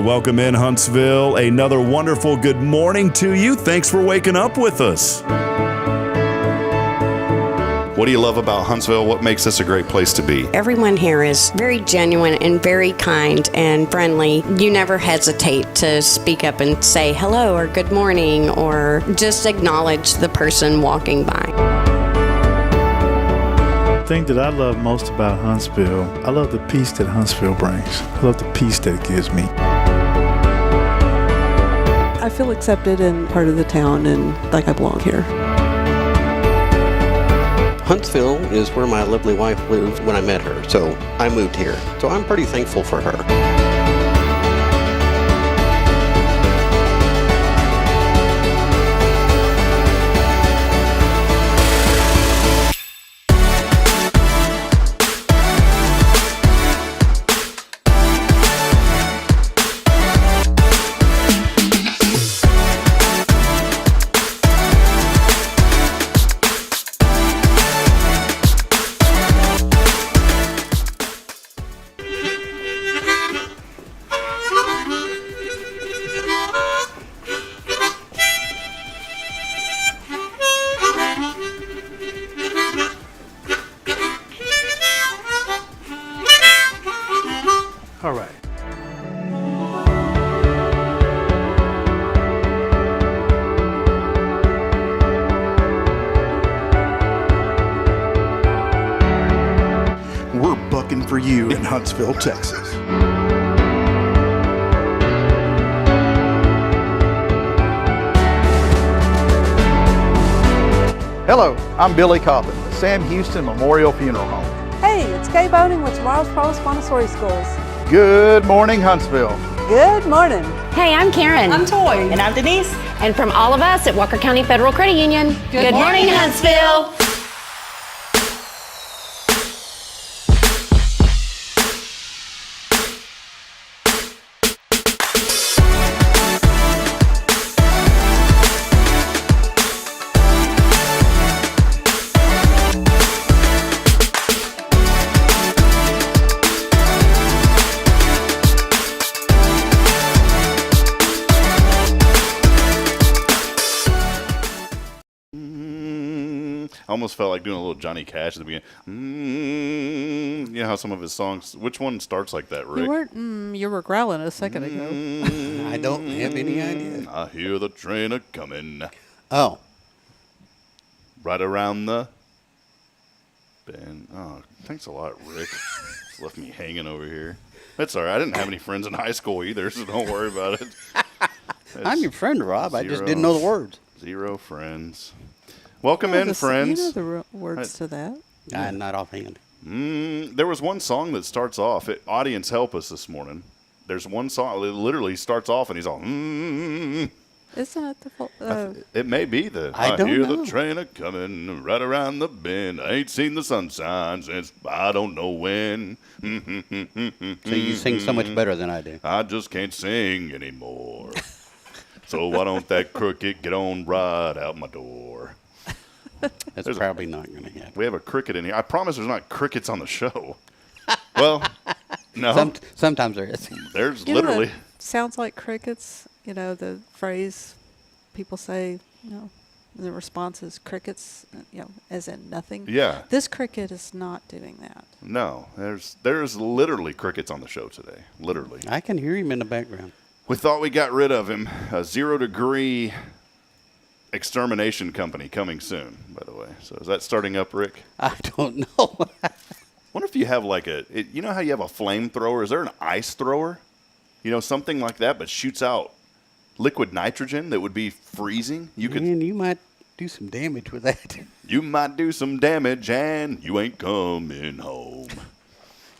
welcome in Huntsville. Another wonderful good morning to you. Thanks for waking up with us. What do you love about Huntsville? What makes this a great place to be? Everyone here is very genuine and very kind and friendly. You never hesitate to speak up and say hello or good morning or just acknowledge the person walking by. The thing that I love most about Huntsville, I love the peace that Huntsville brings. I love the peace that it gives me. I feel accepted and part of the town and like I belong here. Huntsville is where my lovely wife lived when I met her, so I moved here. So I'm pretty thankful for her. All right. We're bucking for you in Huntsville, Texas. Hello, I'm Billy Cobbin, the Sam Houston Memorial Funeral Home. Hey, it's Kaye Boehning with Tomorrow's Pros Montessori Schools. Good morning, Huntsville. Good morning. Hey, I'm Karen. I'm Toy. And I'm Denise. And from all of us at Walker County Federal Credit Union, good morning, Huntsville. I almost felt like doing a little Johnny Cash at the beginning. You know how some of his songs, which one starts like that, Rick? You were growling a second ago. I don't have any idea. I hear the train a-coming Oh, right around the bend. Oh, thanks a lot, Rick. It's left me hanging over here. That's all right. I didn't have any friends in high school either, so don't worry about it. I'm your friend, Rob. I just didn't know the words. Zero friends. Welcome in, friends. You know the words to that. Not offhand. There was one song that starts off. Audience, help us this morning. There's one song. It literally starts off, and he's all. Isn't it the? It may be the. I don't hear know. the train a coming right around the bend. I ain't seen the sunshine since I don't know when. So you sing so much better than I do. I just can't sing anymore. So why don't that cricket get on right out my door? That's probably not going to happen. We have a cricket in here. I promise there's not crickets on the show. Well, no. Sometimes there is. There's You know, literally. sounds like crickets. You know the phrase people say. You know, the response is crickets. You know, as in nothing. Yeah. This cricket is not doing that. No, there's literally crickets on the show today. Literally. I can hear him in the background. We thought we got rid of him. A 0 degree extermination company coming soon, by the way. So is that starting up, Rick? I don't know. Wonder if you have like you know how you have a flamethrower? Is there an ice thrower? You know, something like that, but shoots out liquid nitrogen that would be freezing? Man, you might do some damage with that. You might do some damage, and you ain't coming home.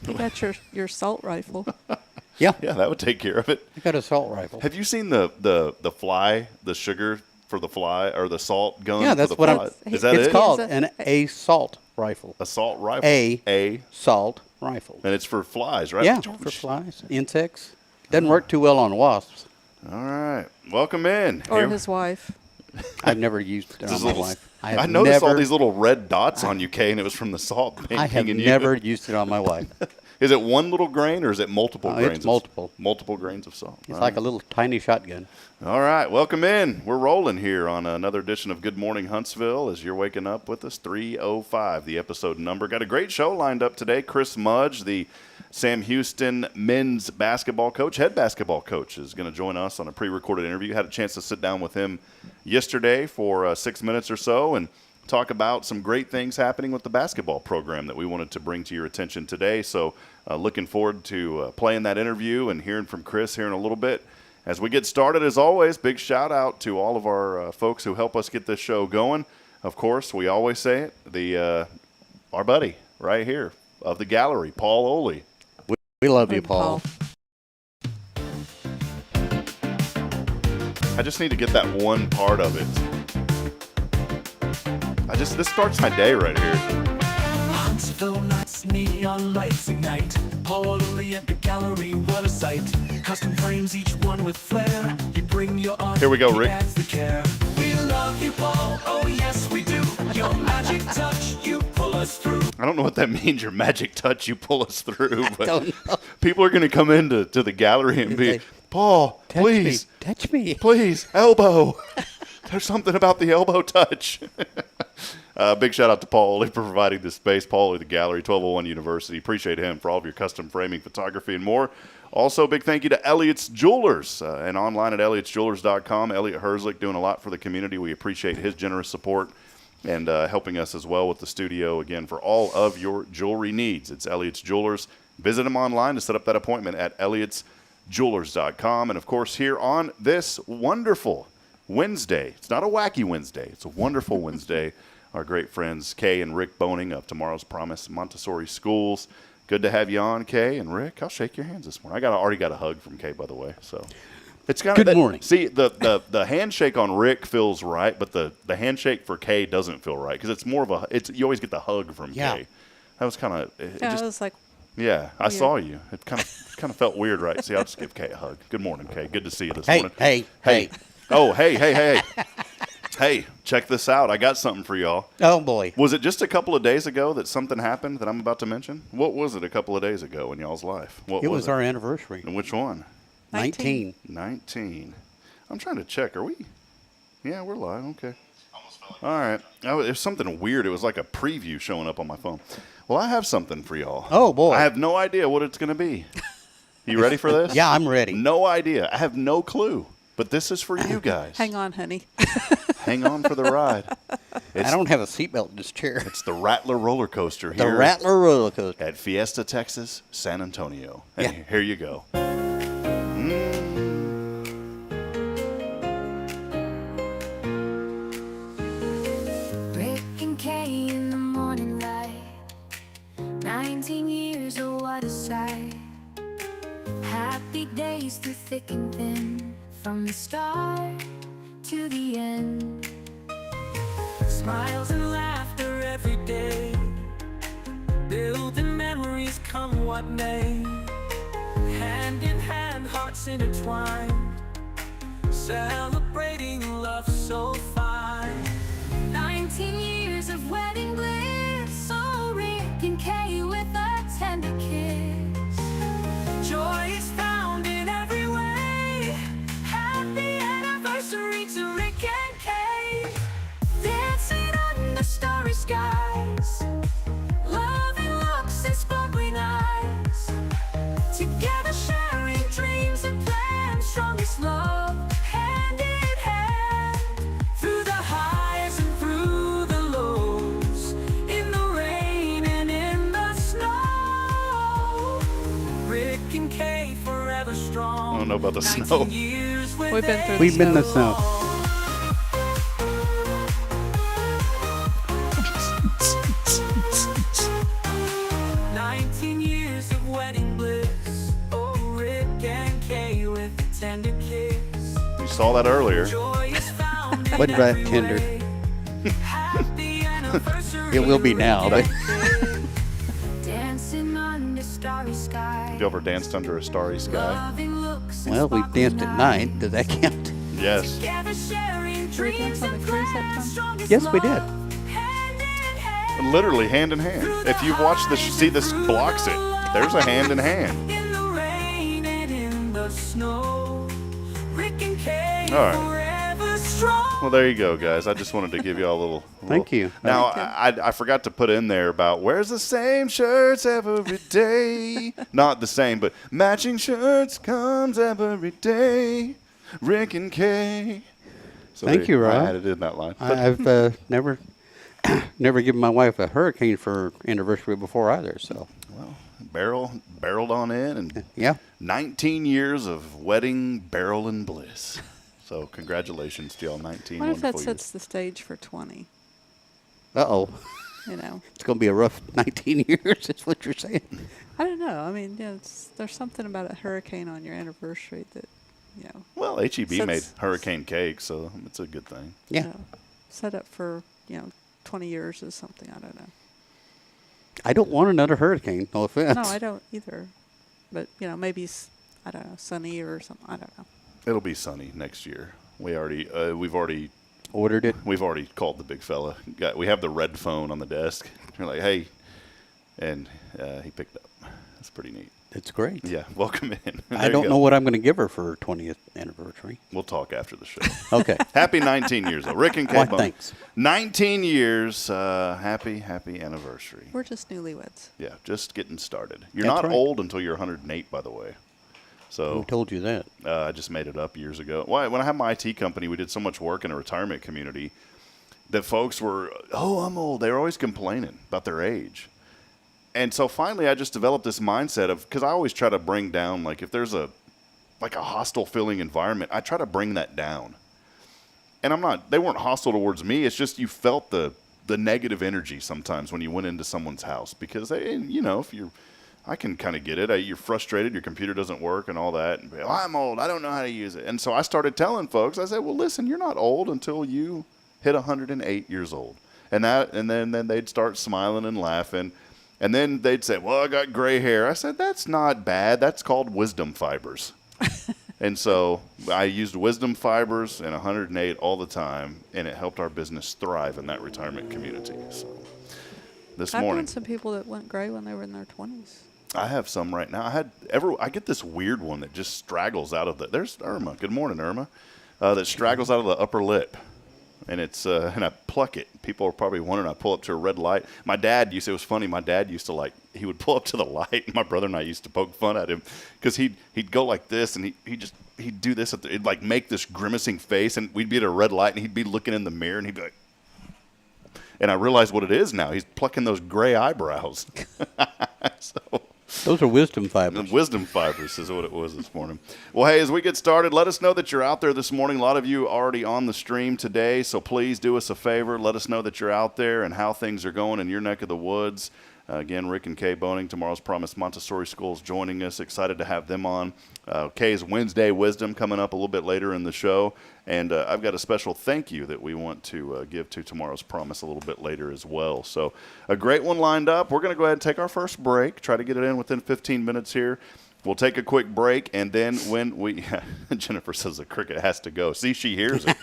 You got your assault rifle. Yeah, that would take care of it. I got an assault rifle. Have you seen the fly, the sugar for the fly, or the salt gun? Yeah, that's for the what fly? I'm. Is that it's it? called an assault rifle. Assault rifle. Assault rifle. And it's for flies, right? Yeah, for flies, insects. Doesn't work too well on wasps. All right, welcome in. Or his wife. I've never used it on my wife. I noticed all these little red dots on you, Kaye, and it was from the salt paint. I have never used it on my wife. Is it one little grain or is it multiple grains? It's multiple. Multiple grains of salt. It's like a little tiny shotgun. All right, welcome in. We're rolling here on another edition of Good Morning Huntsville as you're waking up with us, 3:05, the episode number. Got a great show lined up today. Chris Mudge, the Sam Houston men's basketball coach, head basketball coach, is going to join us on a pre-recorded interview. Had a chance to sit down with him yesterday for 6 minutes or so and talk about some great things happening with the basketball program that we wanted to bring to your attention today. So looking forward to playing that interview and hearing from Chris here in a little bit. As we get started, as always, big shout out to all of our folks who help us get this show going. Of course, we always say it, our buddy right here of the gallery, Paul Oley. We love you, Paul. I just need to get that one part of it. This starts my day right here. Huntsville nights, neon lights ignite. Paul Oley at the gallery, what a sight. Custom frames, each one with flair. You bring your art. Here we go, Rick. Adds the care. We love you, Paul. Oh yes, we do. Your magic touch, you pull us through. I don't know what that means. Your magic touch, you pull us through. But don't know. people are going to come into the gallery and be, Paul, please, Touch me. please, elbow. There's something about the elbow touch. Big shout out to Paul Oley for providing this space. Paul Oley, the gallery, 1201 University. Appreciate him for all of your custom framing, photography, and more. Also, big thank you to Elliott's Jewelers and online at elliotsjewelers.com. Elliot Herzlich doing a lot for the community. We appreciate his generous support and helping us as well with the studio, again, for all of your jewelry needs. It's Elliott's Jewelers. Visit him online to set up that appointment at elliotsjewelers.com. And, of course, here on this wonderful Wednesday, it's not a wacky Wednesday, it's a wonderful Wednesday, our great friends Kaye and Rick Boehning of Tomorrow's Promise Montessori Schools. Good to have you on, Kaye and Rick. I'll shake your hands this morning. Already got a hug from Kaye, by the way. So it's kind of Good morning. See, the handshake on Rick feels right, but the handshake for Kaye doesn't feel right because it's more of you always get the hug from Kaye. That was kind of It was like, yeah. I weird. saw you. It kind of felt weird, right? See, I'll just give Kaye a hug. Good morning, Kaye. Good to see you this morning. Hey. Oh, hey. Hey, check this out. I got something for y'all. Oh, boy. Was it just a couple of days ago that something happened that I'm about to mention? What was it a couple of days ago in y'all's life? What It was our anniversary. And which one? 19. 19. I'm trying to check. Are we? Yeah, we're live. Okay. All right. It was something weird. It was like a preview showing up on my phone. Well, I have something for y'all. Oh, boy. I have no idea what it's going to be. You ready for this? Yeah, I'm ready. No idea. I have no clue. But this is for you guys. hang on, honey. Hang on for the ride. I don't have a seatbelt in this chair. It's the Rattler roller coaster The here Rattler roller coaster. at Fiesta, Texas, San Antonio. And Yeah. here you go. Rick and Kaye in the morning light. 19 years, oh what a sight. Happy days through thick and thin, from the start to the end. Smiles and laughter every day. Building memories come what may. Hand in hand, hearts intertwined. Celebrating love so fine. 19 years of wedding bliss. Oh, Rick and Kaye with a tender kiss. Joy is found in every way. Happy anniversary to Rick and Kaye. Dancing under starry skies. Loving looks and sparkling eyes. Together sharing dreams and plans. Strongest love, hand in hand. Through the highs and through the lows. In the rain and in the snow. Rick and Kaye forever strong. I don't know about the 19 snow. years We've been through We've been in the snow. snow. 19 years of wedding bliss. Oh, Rick and Kaye with a tender kiss. You saw that earlier. Joy is found in Wasn't that every tender? way. Happy anniversary. It will be now, but Dancing under starry skies. Have you ever danced under a starry sky? Loving looks and well, we danced at sparkling night. eyes. Does that count? Yes. Together sharing Did we dance dreams on the and cruise that plans. time? Strongest Yes, we did. love, hand in hand. Literally hand in hand. If you've watched this, see this blocks it. There's a hand in hand. In the rain and in the snow, Rick and Kaye All right. forever strong. Well, there you go, guys. I just wanted to give you all a little. Thank you. Now, I forgot to put in there about wears the same shirts every day. Not the same, but matching shirts comes every day. Rick and Kaye. So Thank you, Rob. I added in that line. I've never given my wife a hurricane for anniversary before either. So Well, barreled on in, and yeah, 19 years of wedding barrel and bliss. So congratulations to y'all, 19 What if that wonderful sets the stage for 20? uh-oh. You know, It's going to be a rough 19 years, is what you're saying. I don't know. I mean, yeah, there's something about a hurricane on your anniversary that, you know. Well, HEB Sets- made hurricane cake, so it's a good thing. Yeah. You know, set up for, 20 years is something. I don't know. I don't want another hurricane, no offense. No, I don't either. But, maybe, I don't know, sunny or something. I don't know. It'll be sunny next year. We've already Ordered it. We've already called the big fella. We have the red phone on the desk. We're like, hey, and he picked up. That's pretty neat. It's great. Yeah, welcome in. I don't know what I'm going to give her for her 20th anniversary. We'll talk after the show. Okay. Happy 19 years old. Rick and Kaye. Why, thanks. 19 years. Happy anniversary. We're just newlyweds. Yeah, just getting started. You're That's not right. old until you're 108, by the way. So Who told you that? I just made it up years ago. Well, when I had my IT company, we did so much work in a retirement community that folks were, oh, I'm old. They were always complaining about their age. And so finally I just developed this mindset of, because I always try to bring down, like if there's a hostile feeling environment, I try to bring that down. And they weren't hostile towards me. It's just you felt the negative energy sometimes when you went into someone's house because, I can kind of get it. You're frustrated. Your computer doesn't work and all that. And, I'm old. I don't know how to use it. And so I started telling folks, I said, well, listen, you're not old until you hit 108 years old. And then they'd start smiling and laughing. And then they'd say, well, I got gray hair. I said, that's not bad. That's called wisdom fibers. And so I used wisdom fibers and 108 all the time, and it helped our business thrive in that retirement community. So this I've morning. known some people that went gray when they were in their 20s. I have some right now. I get this weird one that just straggles out of there's Irma. Good morning, Irma. That straggles out of the upper lip. And it's and I pluck it. People are probably wondering. I pull up to a red light. My dad it was funny. My dad used to he would pull up to the light, and my brother and I used to poke fun at him because he'd go like this, and he'd do this. He'd make this grimacing face, and we'd be at a red light, and he'd be looking in the mirror, and he'd be like, and I realize what it is now. He's plucking those gray eyebrows. So. Those are wisdom fibers. Wisdom fibers is what it was this morning. Well, hey, as we get started, let us know that you're out there this morning. A lot of you are already on the stream today, so please do us a favor. Let us know that you're out there and how things are going in your neck of the woods. Again, Rick and Kaye Boehning, Tomorrow's Promise Montessori School is joining us. Excited to have them on. Kaye's Wednesday Wisdom coming up a little bit later in the show. And I've got a special thank you that we want to give to Tomorrow's Promise a little bit later as well. So a great one lined up. We're going to go ahead and take our first break, try to get it in within 15 minutes here. We'll take a quick break, and then when Jennifer says the cricket has to go. See, she hears it.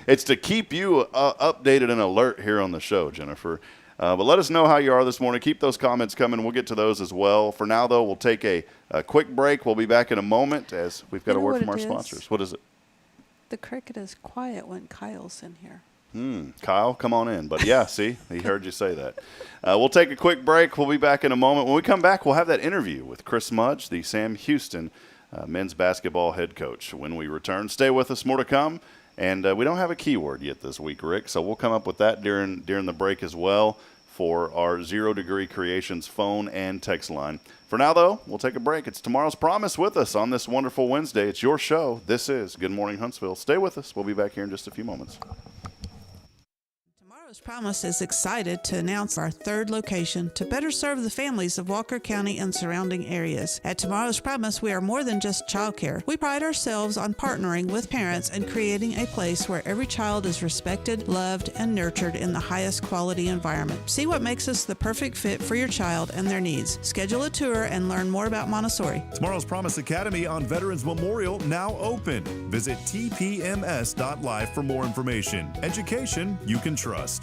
It's to keep you updated and alert here on the show, Jennifer. But let us know how you are this morning. Keep those comments coming. We'll get to those as well. For now, though, we'll take a quick break. We'll be back in a moment as we've got a word from our sponsors. What is it? The cricket is quiet when Kyle's in here. Kyle, come on in. But yeah, see, he heard you say that. We'll take a quick break. We'll be back in a moment. When we come back, we'll have that interview with Chris Mudge, the Sam Houston men's basketball head coach. When we return, stay with us. More to come. And we don't have a keyword yet this week, Rick, so we'll come up with that during the break as well for our 0 Degree Creations phone and text line. For now, though, we'll take a break. It's Tomorrow's Promise with us on this wonderful Wednesday. It's your show. This is Good Morning Huntsville. Stay with us. We'll be back here in just a few moments. Tomorrow's Promise is excited to announce our third location to better serve the families of Walker County and surrounding areas. At Tomorrow's Promise, we are more than just childcare. We pride ourselves on partnering with parents and creating a place where every child is respected, loved, and nurtured in the highest quality environment. See what makes us the perfect fit for your child and their needs. Schedule a tour and learn more about Montessori. Tomorrow's Promise Academy on Veterans Memorial now open. Visit tpms.live for more information. Education you can trust.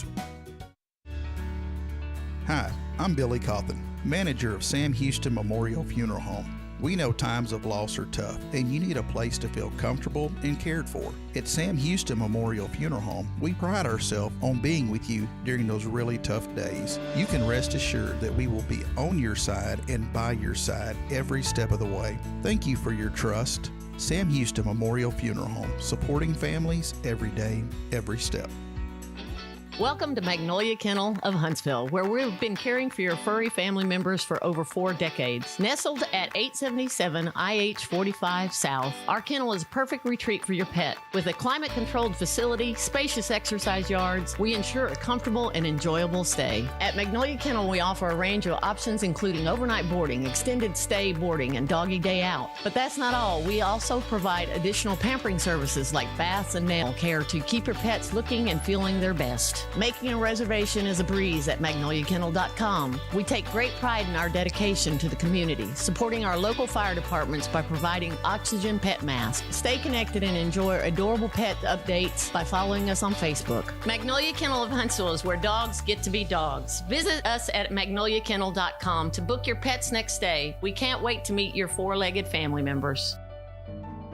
Hi, I'm Billy Cawthon, manager of Sam Houston Memorial Funeral Home. We know times of loss are tough, and you need a place to feel comfortable and cared for. At Sam Houston Memorial Funeral Home, we pride ourselves on being with you during those really tough days. You can rest assured that we will be on your side and by your side every step of the way. Thank you for your trust. Sam Houston Memorial Funeral Home, supporting families every day, every step. Welcome to Magnolia Kennel of Huntsville, where we've been caring for your furry family members for over 4 decades. Nestled at 877 IH 45 South, our kennel is a perfect retreat for your pet. With a climate-controlled facility, spacious exercise yards, we ensure a comfortable and enjoyable stay. At Magnolia Kennel, we offer a range of options including overnight boarding, extended stay boarding, and doggy day out. But that's not all. We also provide additional pampering services like baths and nail care to keep your pets looking and feeling their best. Making a reservation is a breeze at magnoliakennel.com. We take great pride in our dedication to the community, supporting our local fire departments by providing oxygen pet masks. Stay connected and enjoy adorable pet updates by following us on Facebook. Magnolia Kennel of Huntsville is where dogs get to be dogs. Visit us at magnoliakennel.com to book your pet's next stay. We can't wait to meet your 4-legged family members.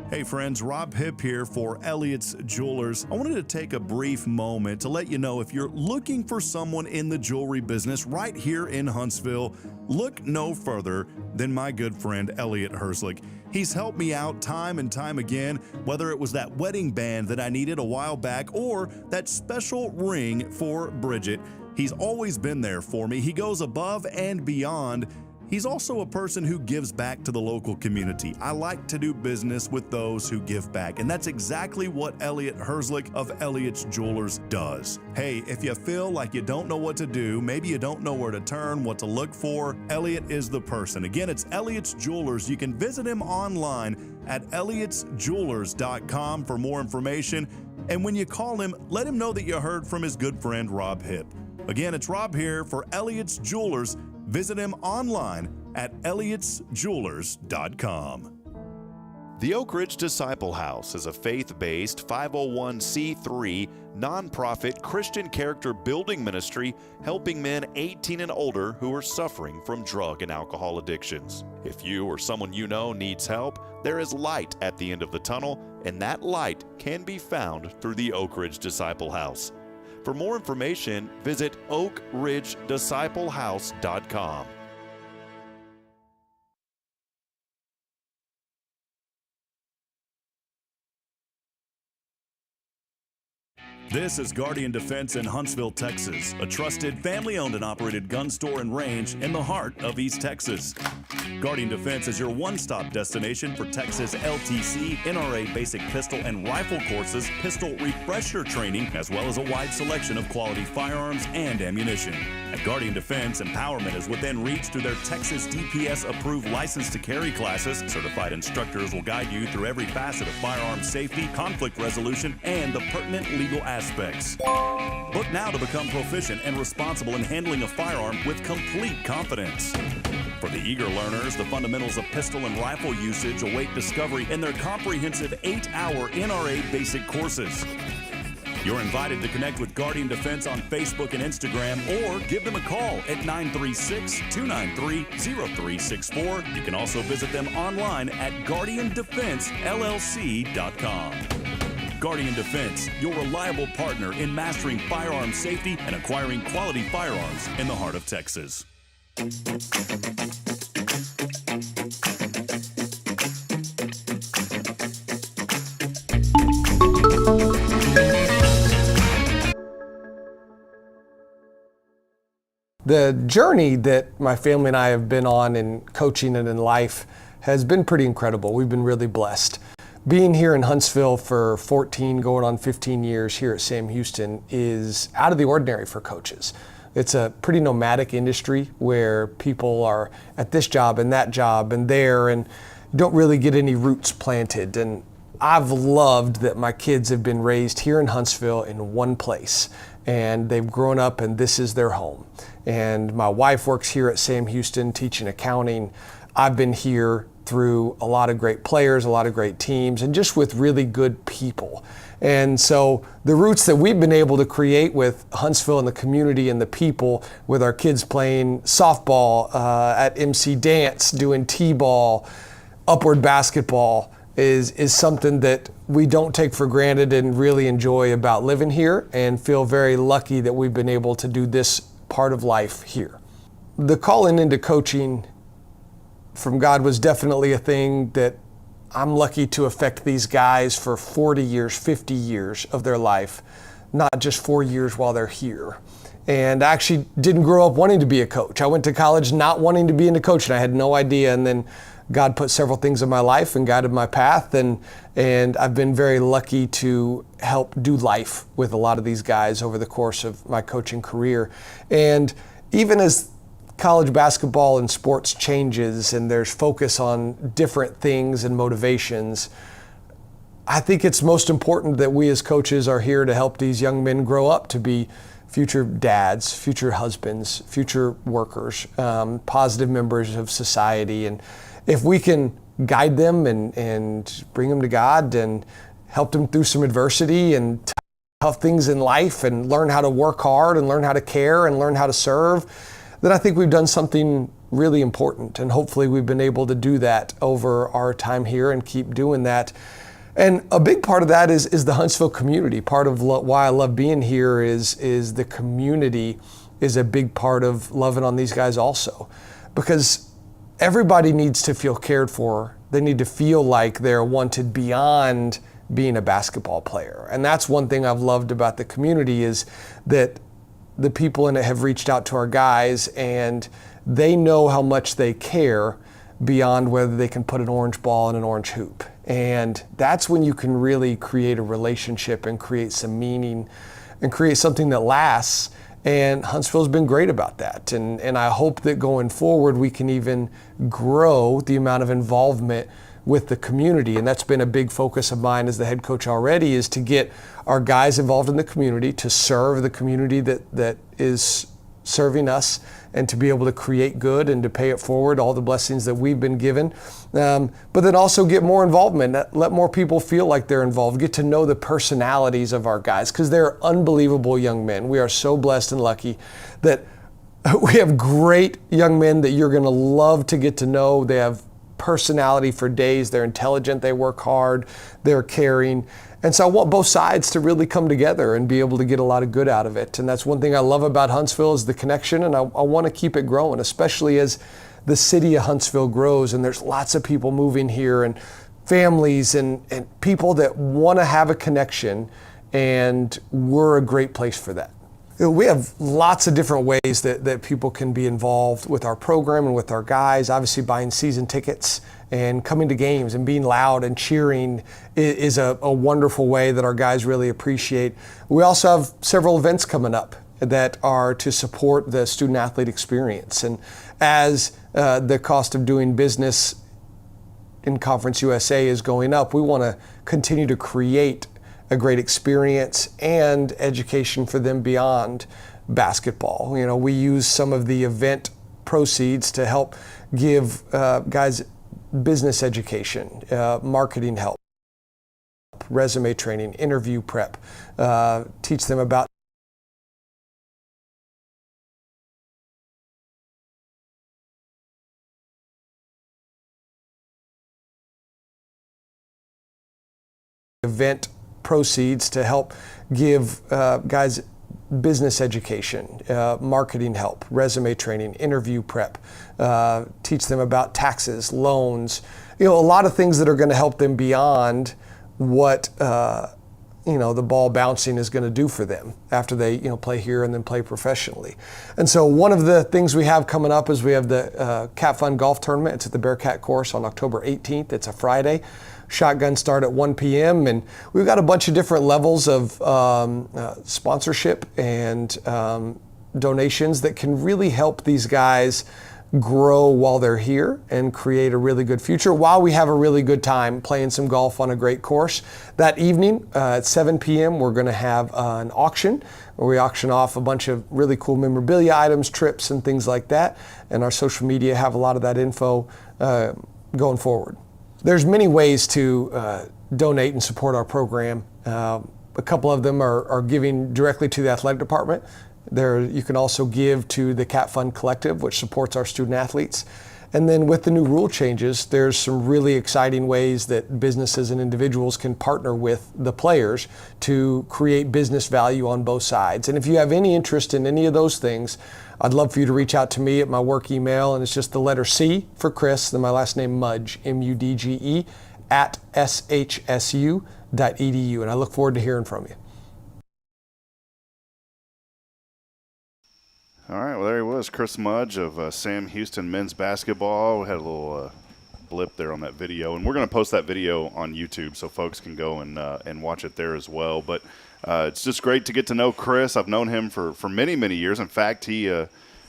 Hey friends, Rob Hipp here for Elliott's Jewelers. I wanted to take a brief moment to let you know if you're looking for someone in the jewelry business right here in Huntsville, look no further than my good friend Elliott Herslick. He's helped me out time and time again, whether it was that wedding band that I needed a while back or that special ring for Bridget. He's always been there for me. He goes above and beyond. He's also a person who gives back to the local community. I like to do business with those who give back, and that's exactly what Elliott Herslick of Elliott's Jewelers does. Hey, if you feel like you don't know what to do, maybe you don't know where to turn, what to look for, Elliott is the person. Again, it's Elliott's Jewelers. You can visit him online at elliotsjewelers.com for more information. And when you call him, let him know that you heard from his good friend Rob Hipp. Again, it's Rob here for Elliott's Jewelers. Visit him online at elliotsjewelers.com. The Oak Ridge Disciple House is a faith-based 501c3 nonprofit Christian character building ministry helping men 18 and older who are suffering from drug and alcohol addictions. If you or someone you know needs help, there is light at the end of the tunnel, and that light can be found through the Oak Ridge Disciple House. For more information, visit oakridgedisciplehouse.com. This is Guardian Defense in Huntsville, Texas, a trusted family-owned and operated gun store and range in the heart of East Texas. Guardian Defense is your one-stop destination for Texas LTC, NRA basic pistol and rifle courses, pistol refresher training, as well as a wide selection of quality firearms and ammunition. At Guardian Defense, empowerment is within reach through their Texas DPS-approved license to carry classes. Certified instructors will guide you through every facet of firearm safety, conflict resolution, and the pertinent legal aspects. Book now to become proficient and responsible in handling a firearm with complete confidence. For the eager learners, the fundamentals of pistol and rifle usage await discovery in their comprehensive 8-hour NRA basic courses. You're invited to connect with Guardian Defense on Facebook and Instagram or give them a call at 936-293-0364. You can also visit them online at guardiandefensellc.com. Guardian Defense, your reliable partner in mastering firearm safety and acquiring quality firearms in the heart of Texas. The journey that my family and I have been on in coaching and in life has been pretty incredible. We've been really blessed. Being here in Huntsville for 14, going on 15 years here at Sam Houston is out of the ordinary for coaches. It's a pretty nomadic industry where people are at this job and that job and there and don't really get any roots planted. And I've loved that my kids have been raised here in Huntsville in one place, and they've grown up and this is their home. And my wife works here at Sam Houston teaching accounting. I've been here through a lot of great players, a lot of great teams, and just with really good people. And so the roots that we've been able to create with Huntsville and the community and the people, with our kids playing softball, at MC Dance, doing t-ball, upward basketball, is something that we don't take for granted and really enjoy about living here, and feel very lucky that we've been able to do this part of life here. The calling into coaching from God was definitely a thing that I'm lucky to affect these guys for 40 years, 50 years of their life, not just 4 years while they're here. And I actually didn't grow up wanting to be a coach. I went to college not wanting to be into coaching. I had no idea, and then God put several things in my life and guided my path, and I've been very lucky to help do life with a lot of these guys over the course of my coaching career. And even as college basketball and sports changes and there's focus on different things and motivations, I think it's most important that we as coaches are here to help these young men grow up to be future dads, future husbands, future workers, positive members of society. And if we can guide them and bring them to God and help them through some adversity and tough things in life, and learn how to work hard and learn how to care and learn how to serve, then I think we've done something really important. And hopefully we've been able to do that over our time here and keep doing that. And a big part of that is the Huntsville community. Part of why I love being here is the community is a big part of loving on these guys also. Because everybody needs to feel cared for. They need to feel like they're wanted beyond being a basketball player. And that's one thing I've loved about the community, is that the people in it have reached out to our guys, and they know how much they care beyond whether they can put an orange ball in an orange hoop. And that's when you can really create a relationship and create some meaning and create something that lasts. And Huntsville's been great about that. And I hope that going forward we can even grow the amount of involvement with the community. And that's been a big focus of mine as the head coach already, is to get our guys involved in the community, to serve the community that is serving us, and to be able to create good and to pay it forward, all the blessings that we've been given. But then also get more involvement, let more people feel like they're involved, get to know the personalities of our guys, because they're unbelievable young men. We are so blessed and lucky that we have great young men that you're going to love to get to know. They have personality for days. They're intelligent, they work hard, they're caring. And so I want both sides to really come together and be able to get a lot of good out of it. And that's one thing I love about Huntsville, is the connection, and I want to keep it growing, especially as the city of Huntsville grows and there's lots of people moving here, and families and people that want to have a connection, and we're a great place for that. We have lots of different ways that people can be involved with our program and with our guys. Obviously, buying season tickets and coming to games and being loud and cheering is a wonderful way that our guys really appreciate. We also have several events coming up that are to support the student athlete experience. And as the cost of doing business in Conference USA is going up, we want to continue to create a great experience and education for them beyond basketball. You know, we use some of the event proceeds to help give guys business education, marketing help, resume training, interview prep, teach them about event proceeds to help give guys business education, marketing help, resume training, interview prep, teach them about taxes, loans, a lot of things that are going to help them beyond what the ball bouncing is going to do for them after they play here and then play professionally. And so one of the things we have coming up is we have the Cat Fun Golf Tournament. It's at the Bearcat Course on October 18th. It's a Friday. Shotgun start at 1 p.m. and we've got a bunch of different levels of sponsorship and donations that can really help these guys grow while they're here and create a really good future while we have a really good time playing some golf on a great course. That evening at 7 p.m. we're going to have an auction where we auction off a bunch of really cool memorabilia items, trips, and things like that. And our social media have a lot of that info going forward. There's many ways to donate and support our program. A couple of them are giving directly to the athletic department. You can also give to the Cat Fund Collective, which supports our student athletes. And then with the new rule changes, there's some really exciting ways that businesses and individuals can partner with the players to create business value on both sides. And if you have any interest in any of those things, I'd love for you to reach out to me at my work email, and it's just the letter C for Chris, then my last name Mudge, M-U-D-G-E, at shsu.edu. And I look forward to hearing from you. All right, well, there he was, Chris Mudge of Sam Houston men's basketball. We had a little blip there on that video, and we're going to post that video on YouTube so folks can go and watch it there as well. But it's just great to get to know Chris. I've known him for many, many years. In fact, he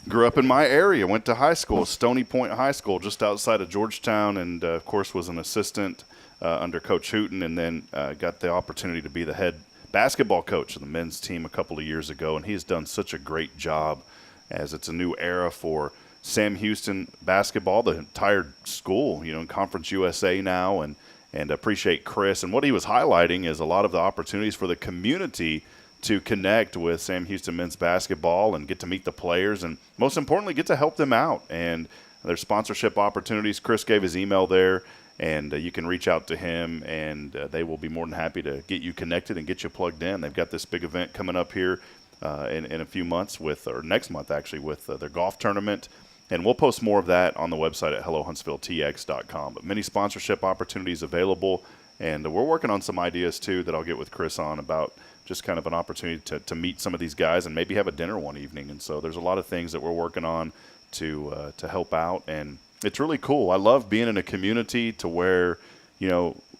grew up in my area, went to high school, Stony Point High School, just outside of Georgetown, and, of course, was an assistant under Coach Hooten, and then got the opportunity to be the head basketball coach of the men's team a couple of years ago, and he's done such a great job as it's a new era for Sam Houston basketball, the entire school, in Conference USA now, and appreciate Chris. And what he was highlighting is a lot of the opportunities for the community to connect with Sam Houston men's basketball and get to meet the players and, most importantly, get to help them out. And there's sponsorship opportunities. Chris gave his email there, and you can reach out to him, and they will be more than happy to get you connected and get you plugged in. They've got this big event coming up here in a few months or next month actually, with their golf tournament. And we'll post more of that on the website at hellohuntsvilletx.com. But many sponsorship opportunities available, and we're working on some ideas too that I'll get with Chris on about just kind of an opportunity to meet some of these guys and maybe have a dinner one evening. And so there's a lot of things that we're working on to help out, and it's really cool. I love being in a community to where,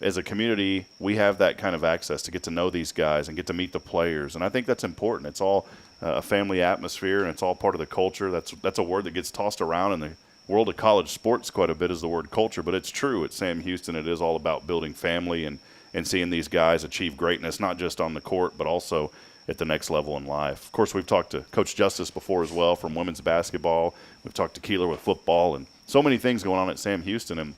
as a community, we have that kind of access to get to know these guys and get to meet the players. And I think that's important. It's all a family atmosphere, and it's all part of the culture. That's a word that gets tossed around in the world of college sports quite a bit, is the word culture. But it's true. At Sam Houston, it is all about building family and seeing these guys achieve greatness, not just on the court, but also at the next level in life. Of course, we've talked to Coach Justice before as well from women's basketball. We've talked to Keeler with football, and so many things going on at Sam Houston. And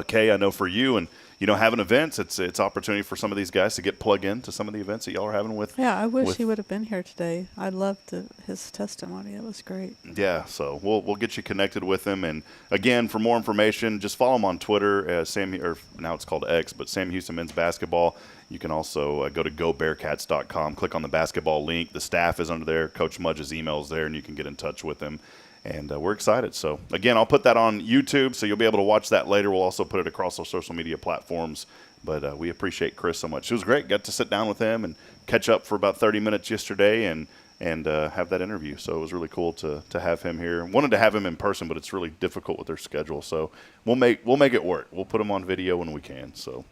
Kaye, I know for you and having events, it's opportunity for some of these guys to get plugged into some of the events that y'all are having with. Yeah, I wish he would have been here today. I loved his testimony. It was great. Yeah, so we'll get you connected with him. And again, for more information, just follow him on Twitter, or now it's called X, but Sam Houston Men's Basketball. You can also go to gobearcats.com, click on the basketball link. The staff is under there. Coach Mudge's email is there, and you can get in touch with him. And we're excited. So, again, I'll put that on YouTube, so you'll be able to watch that later. We'll also put it across our social media platforms. But we appreciate Chris so much. It was great. Got to sit down with him and catch up for about 30 minutes yesterday and have that interview. So it was really cool to have him here. Wanted to have him in person, but it's really difficult with their schedule. So we'll make it work. We'll put him on video when we can. So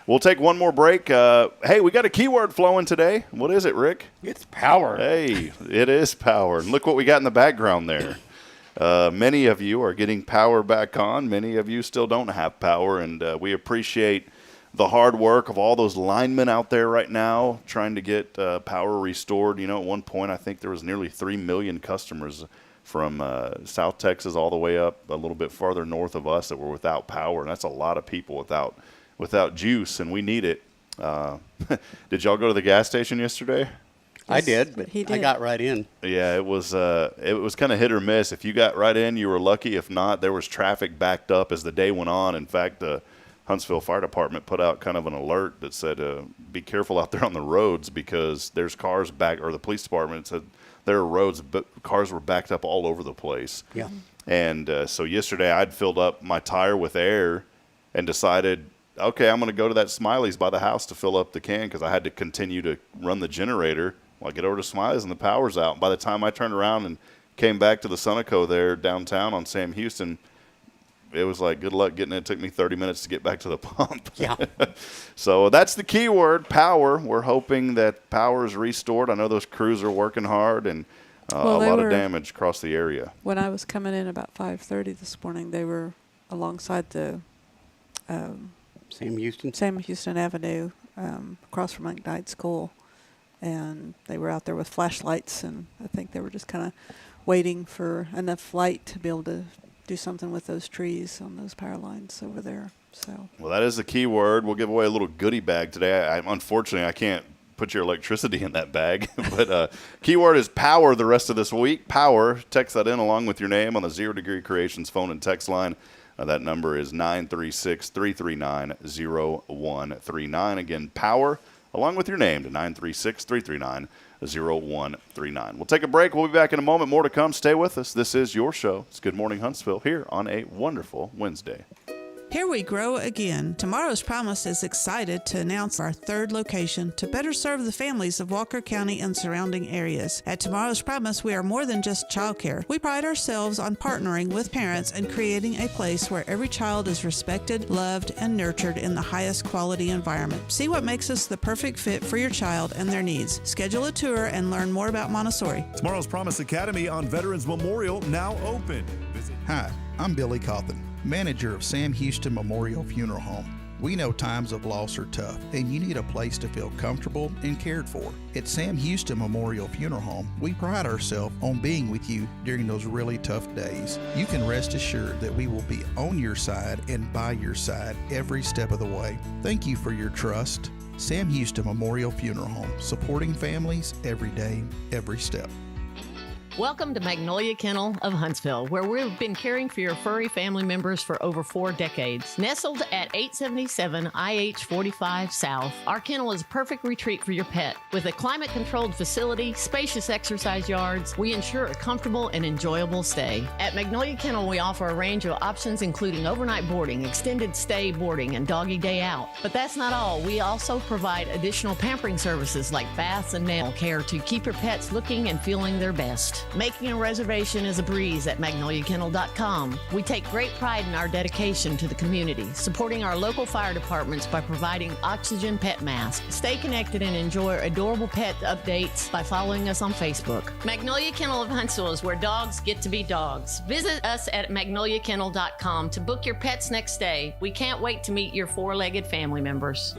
we'll take one more break. Hey, we got a keyword flowing today. What is it, Rick? It's power. Hey, it is power. And look what we got in the background there. Many of you are getting power back on. Many of you still don't have power, and we appreciate the hard work of all those linemen out there right now trying to get power restored. At one point, I think there was nearly 3 million customers from South Texas all the way up a little bit farther north of us that were without power, and that's a lot of people without juice, and we need it. Did y'all go to the gas station yesterday? I did, but I got right in. Yeah, it was kind of hit or miss. If you got right in, you were lucky. If not, there was traffic backed up as the day went on. In fact, the Huntsville Fire Department put out kind of an alert that said, be careful out there on the roads because there's cars back, or the police department said there are roads, but cars were backed up all over the place. Yeah. And so yesterday I'd filled up my tire with air and decided, okay, I'm going to go to that Smiley's by the house to fill up the can because I had to continue to run the generator. Well, I get over to Smiley's and the power's out. And by the time I turned around and came back to the Sunoco there downtown on Sam Houston, it was like, good luck getting it. It took me 30 minutes to get back to the pump. Yeah. So that's the key word, power. We're hoping that power is restored. I know those crews are working hard and a lot of damage across the area. When I was coming in about 5:30 this morning, they were alongside the Sam Houston Avenue across from McKnight School. And they were out there with flashlights, and I think they were just kind of waiting for enough light to be able to do something with those trees on those power lines over there. So. Well, that is the key word. We'll give away a little goodie bag today. Unfortunately, I can't put your electricity in that bag. But keyword is power the rest of this week. Power. Text that in along with your name on the 0 Degree Creations phone and text line. That number is 936-339-0139. Again, power along with your name to 936-339-0139. We'll take a break. We'll be back in a moment. More to come. Stay with us. This is your show. It's Good Morning Huntsville here on a wonderful Wednesday. Here we grow again. Tomorrow's Promise is excited to announce our third location to better serve the families of Walker County and surrounding areas. At Tomorrow's Promise, we are more than just childcare. We pride ourselves on partnering with parents and creating a place where every child is respected, loved, and nurtured in the highest quality environment. See what makes us the perfect fit for your child and their needs. Schedule a tour and learn more about Montessori. Tomorrow's Promise Academy on Veterans Memorial now open. Hi, I'm Billy Cawthon, manager of Sam Houston Memorial Funeral Home. We know times of loss are tough, and you need a place to feel comfortable and cared for. At Sam Houston Memorial Funeral Home, we pride ourselves on being with you during those really tough days. You can rest assured that we will be on your side and by your side every step of the way. Thank you for your trust. Sam Houston Memorial Funeral Home, supporting families every day, every step. Welcome to Magnolia Kennel of Huntsville, where we've been caring for your furry family members for over 4 decades. Nestled at 877 IH 45 South, our kennel is a perfect retreat for your pet. With a climate-controlled facility, spacious exercise yards, we ensure a comfortable and enjoyable stay. At Magnolia Kennel, we offer a range of options including overnight boarding, extended stay boarding, and doggy day out. But that's not all. We also provide additional pampering services like baths and nail care to keep your pets looking and feeling their best. Making a reservation is a breeze at magnoliakennel.com. We take great pride in our dedication to the community, supporting our local fire departments by providing oxygen pet masks. Stay connected and enjoy adorable pet updates by following us on Facebook. Magnolia Kennel of Huntsville is where dogs get to be dogs. Visit us at magnoliakennel.com to book your pet's next stay. We can't wait to meet your 4-legged family members.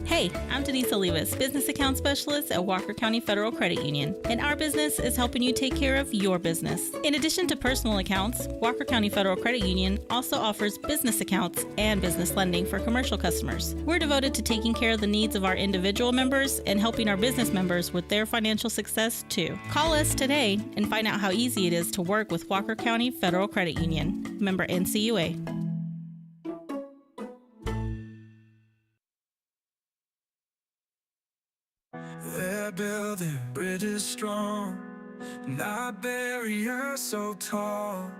Hey, I'm Denise Olivas, Business Account Specialist at Walker County Federal Credit Union, and our business is helping you take care of your business. In addition to personal accounts, Walker County Federal Credit Union also offers business accounts and business lending for commercial customers. We're devoted to taking care of the needs of our individual members and helping our business members with their financial success too. Call us today and find out how easy it is to work with Walker County Federal Credit Union. Member NCUA. They're building bridges strong, not barriers so tall.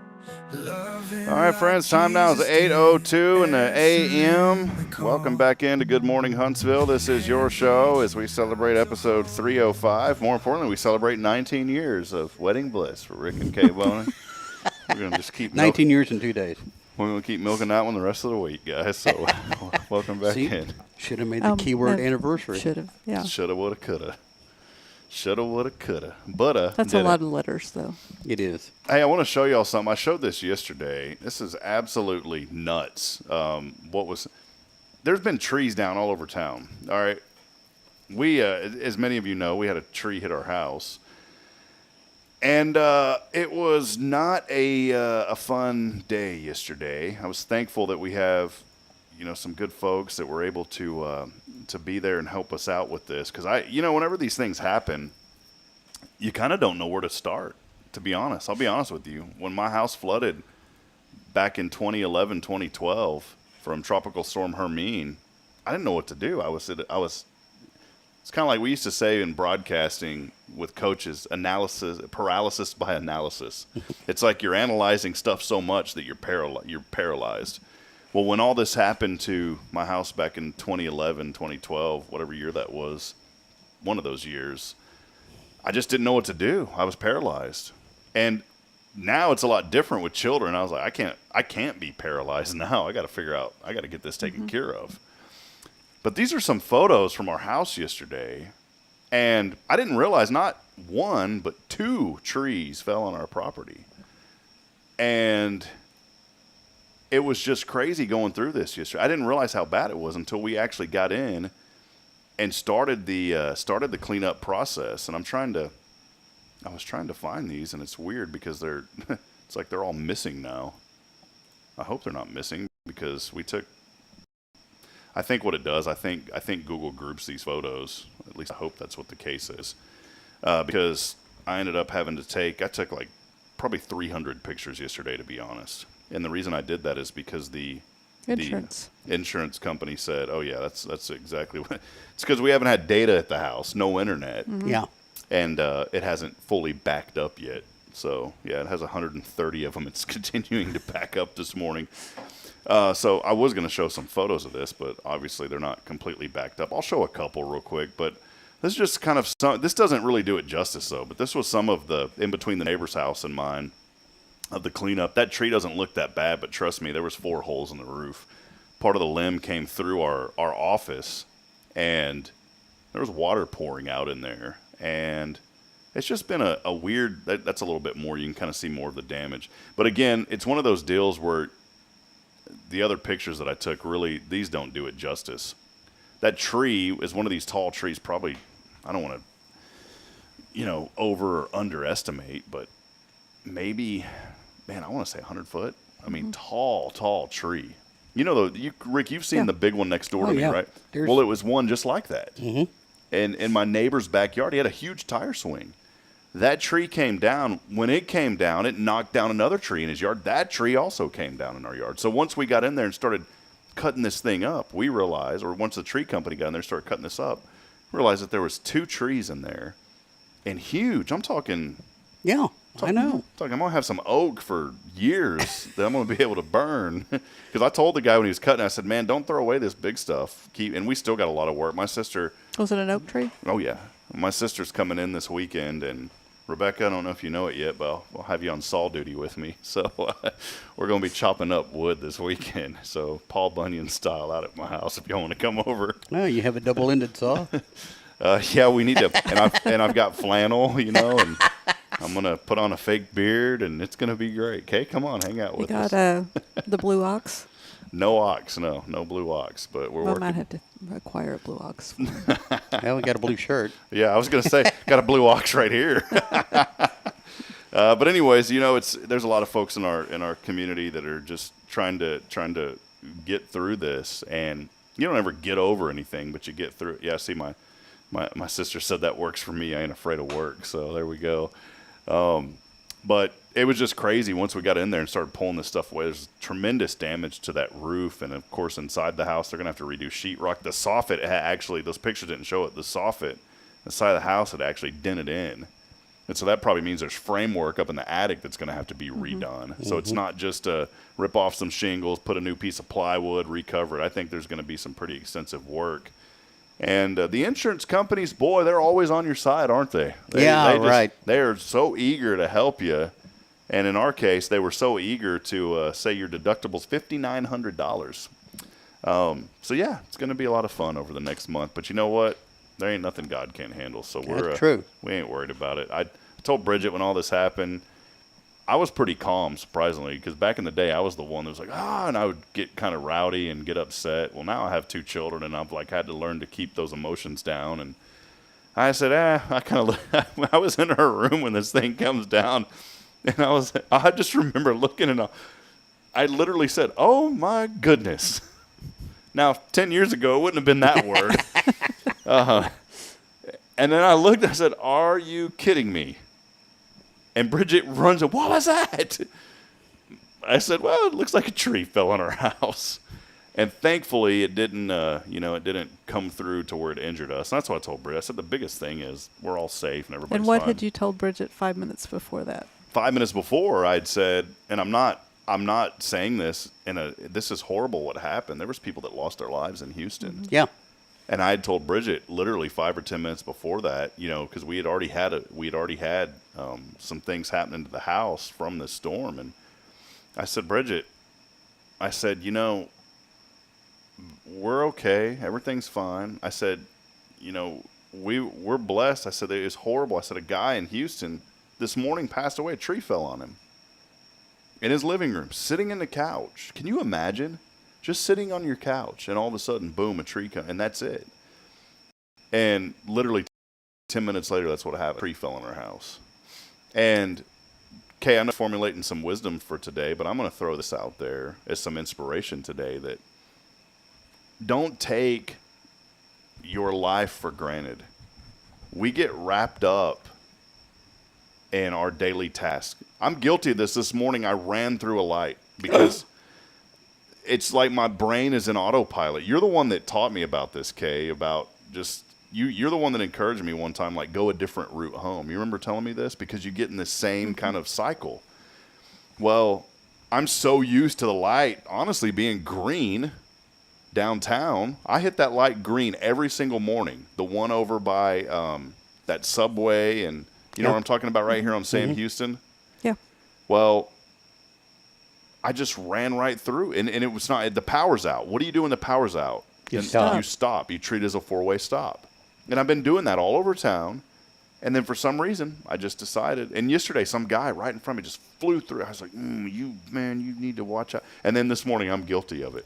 All right, friends, time now is 8:02 in the a.m. Welcome back into Good Morning Huntsville. This is your show as we celebrate episode 305. More importantly, we celebrate 19 years of wedding bliss for Rick and Kaye Boehning. We're going to just keep 19 years and 2 days. We're going to keep milking that one the rest of the week, guys. So welcome back in. Should have made the keyword anniversary. Should have, yeah. Shoulda, woulda, coulda. Shoulda, woulda, coulda. But that's a lot of letters, though. It is. Hey, I want to show y'all something. I showed this yesterday. This is absolutely nuts. There's been trees down all over town. All right. We, as many of you know, we had a tree hit our house. And it was not a fun day yesterday. I was thankful that we have, some good folks that were able to be there and help us out with this. Because whenever these things happen, you kind of don't know where to start, to be honest. I'll be honest with you. When my house flooded back in 2011, 2012 from Tropical Storm Hermine, I didn't know what to do. It's kind of like we used to say in broadcasting with coaches, paralysis by analysis. It's like you're analyzing stuff so much that you're paralyzed. Well, when all this happened to my house back in 2011, 2012, whatever year that was, one of those years, I just didn't know what to do. I was paralyzed. And now it's a lot different with children. I was like, I can't be paralyzed now. I got to get this taken care of. But these are some photos from our house yesterday, and I didn't realize not 1, but 2 trees fell on our property. And it was just crazy going through this yesterday. I didn't realize how bad it was until we actually got in and started the cleanup process. And I was trying to find these, and it's weird because it's like they're all missing now. I hope they're not missing because I think what it does, I think Google groups these photos. At least I hope that's what the case is. Because I ended up having to I took like probably 300 pictures yesterday, to be honest. And the reason I did that is because the insurance company said, "Oh yeah, that's exactly what." It's because we haven't had data at the house, no internet. Mm-hmm. Yeah, and it hasn't fully backed up yet. So yeah, it has 130 of them. It's continuing to back up this morning. So I was going to show some photos of this, but obviously they're not completely backed up. I'll show a couple real quick, but this is just kind of this doesn't really do it justice though. But this was some of the in between the neighbor's house and mine. Of the cleanup. That tree doesn't look that bad, but trust me, there was 4 holes in the roof. Part of the limb came through our office, and there was water pouring out in there. And it's just been a weird, that's a little bit more, you can kind of see more of the damage. But again, it's one of those deals where the other pictures that I took, really, these don't do it justice. That tree is one of these tall trees, probably, I don't want to, over or underestimate, but maybe... Man, I want to say 100 foot. I mean, tall tree. Rick, you've seen the big one next door to me, right? Well, it was one just like that. Mm-hmm. And in my neighbor's backyard, he had a huge tire swing. That tree came down. When it came down, it knocked down another tree in his yard. That tree also came down in our yard. So once we got in there and started cutting this thing up, we realized, or once the tree company got in there and started cutting this up, realized that there was 2 trees in there. And huge. I'm talking... Yeah. I know. I'm going to have some oak for years that I'm going to be able to burn. Because I told the guy when he was cutting, I said, man, don't throw away this big stuff. And we still got a lot of work. My sister... Was it an oak tree? Oh, yeah. My sister's coming in this weekend. And Rebecca, I don't know if you know it yet, but I'll have you on saw duty with me. So we're going to be chopping up wood this weekend. So Paul Bunyan style out at my house if y'all want to come over. No, you have a double-ended saw? Yeah, we need to. And I've got flannel, and... I'm going to put on a fake beard, and it's going to be great. Kay, come on, hang out with us. You got the blue ox? No ox, no blue ox. But we're working. I might have to acquire a blue ox. Well, we got a blue shirt. Yeah, I was going to say, got a blue ox right here. But anyways, there's a lot of folks in our community that are just trying to get through this, and you don't ever get over anything, but you get through it. Yeah, see, my sister said that works for me. I ain't afraid of work, so there we go. But it was just crazy once we got in there and started pulling this stuff away. There's tremendous damage to that roof. And, of course, inside the house, they're going to have to redo sheetrock. The soffit actually, those pictures didn't show it. The soffit, the side of the house had actually dented in. And so that probably means there's framework up in the attic that's going to have to be redone. Mm-hmm. So it's not just rip off some shingles, put a new piece of plywood, recover it. I think there's going to be some pretty extensive work. And the insurance companies, boy, they're always on your side, aren't they? Right. They are so eager to help you. And in our case, they were so eager to say your deductible's $5,900. So, yeah, it's going to be a lot of fun over the next month. But you know what? There ain't nothing God can't handle. So we ain't worried about it. I told Bridget when all this happened, I was pretty calm, surprisingly, because back in the day, I was the one that was like, and I would get kind of rowdy and get upset. Well, now I have 2 children, and I've had to learn to keep those emotions down. And I said, I was in her room when this thing comes down, and I just remember looking, and I literally said, oh my goodness. Now, 10 years ago, it wouldn't have been that word. And then I looked, and I said, are you kidding me? And Bridget runs up, what was that? I said, well, it looks like a tree fell on our house. And thankfully, it didn't, it didn't come through to where it injured us. And that's what I told Bridget. I said, the biggest thing is we're all safe and everybody's fine. And what had you told Bridget 5 minutes before that? 5 minutes before, I'd said, and I'm not saying this, this is horrible what happened. There was people that lost their lives in Houston. Mm-hmm. Yeah. And I had told Bridget literally 5 or 10 minutes before that, because we had already had some things happening to the house from the storm. And I said, Bridget, we're okay. Everything's fine. I said, we're blessed. I said, it was horrible. I said, a guy in Houston this morning passed away. A tree fell on him in his living room, sitting in the couch. Can you imagine? Just sitting on your couch, and all of a sudden, boom, a tree comes, and that's it. And literally 10 minutes later, that's what happened. A tree fell on our house. And Kaye, I'm formulating some wisdom for today, but I'm going to throw this out there as some inspiration today that don't take your life for granted. We get wrapped up in our daily task. I'm guilty of this morning. I ran through a light because it's like my brain is in autopilot. You're the one that taught me about this, Kaye, about just you're the one that encouraged me one time, like, go a different route home. You remember telling me this? Because you get in this same kind of cycle. Well, I'm so used to the light, honestly, being green downtown. I hit that light green every single morning. The one over by that Subway, and you know what I'm talking about right here on Sam Houston? Yeah. Well, I just ran right through, and it was not, the power's out. What do you do when the power's out? You stop. You stop. You treat it as a four-way stop. And I've been doing that all over town. And then for some reason, I just decided. And yesterday, some guy right in front of me just flew through. I was like, you need to watch out. And then this morning, I'm guilty of it.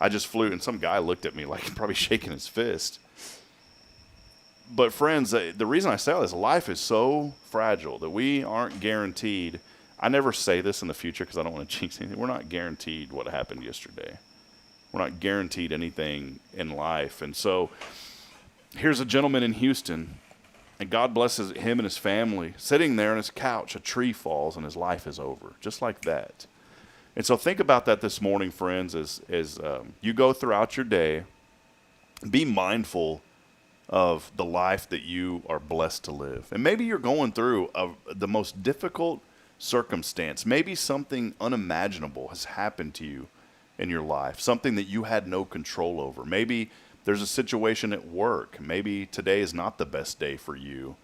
I just flew, and some guy looked at me like probably shaking his fist. But friends, the reason I say all this, life is so fragile that we aren't guaranteed. I never say this in the future because I don't want to jinx anything. We're not guaranteed what happened yesterday. We're not guaranteed anything in life. And so here's a gentleman in Houston, and God blesses him and his family. Sitting there on his couch, a tree falls, and his life is over, just like that. And so think about that this morning, friends, as you go throughout your day. Be mindful of the life that you are blessed to live. And maybe you're going through the most difficult circumstance. Maybe something unimaginable has happened to you in your life, something that you had no control over. Maybe there's a situation at work. Maybe today is not the best day for you.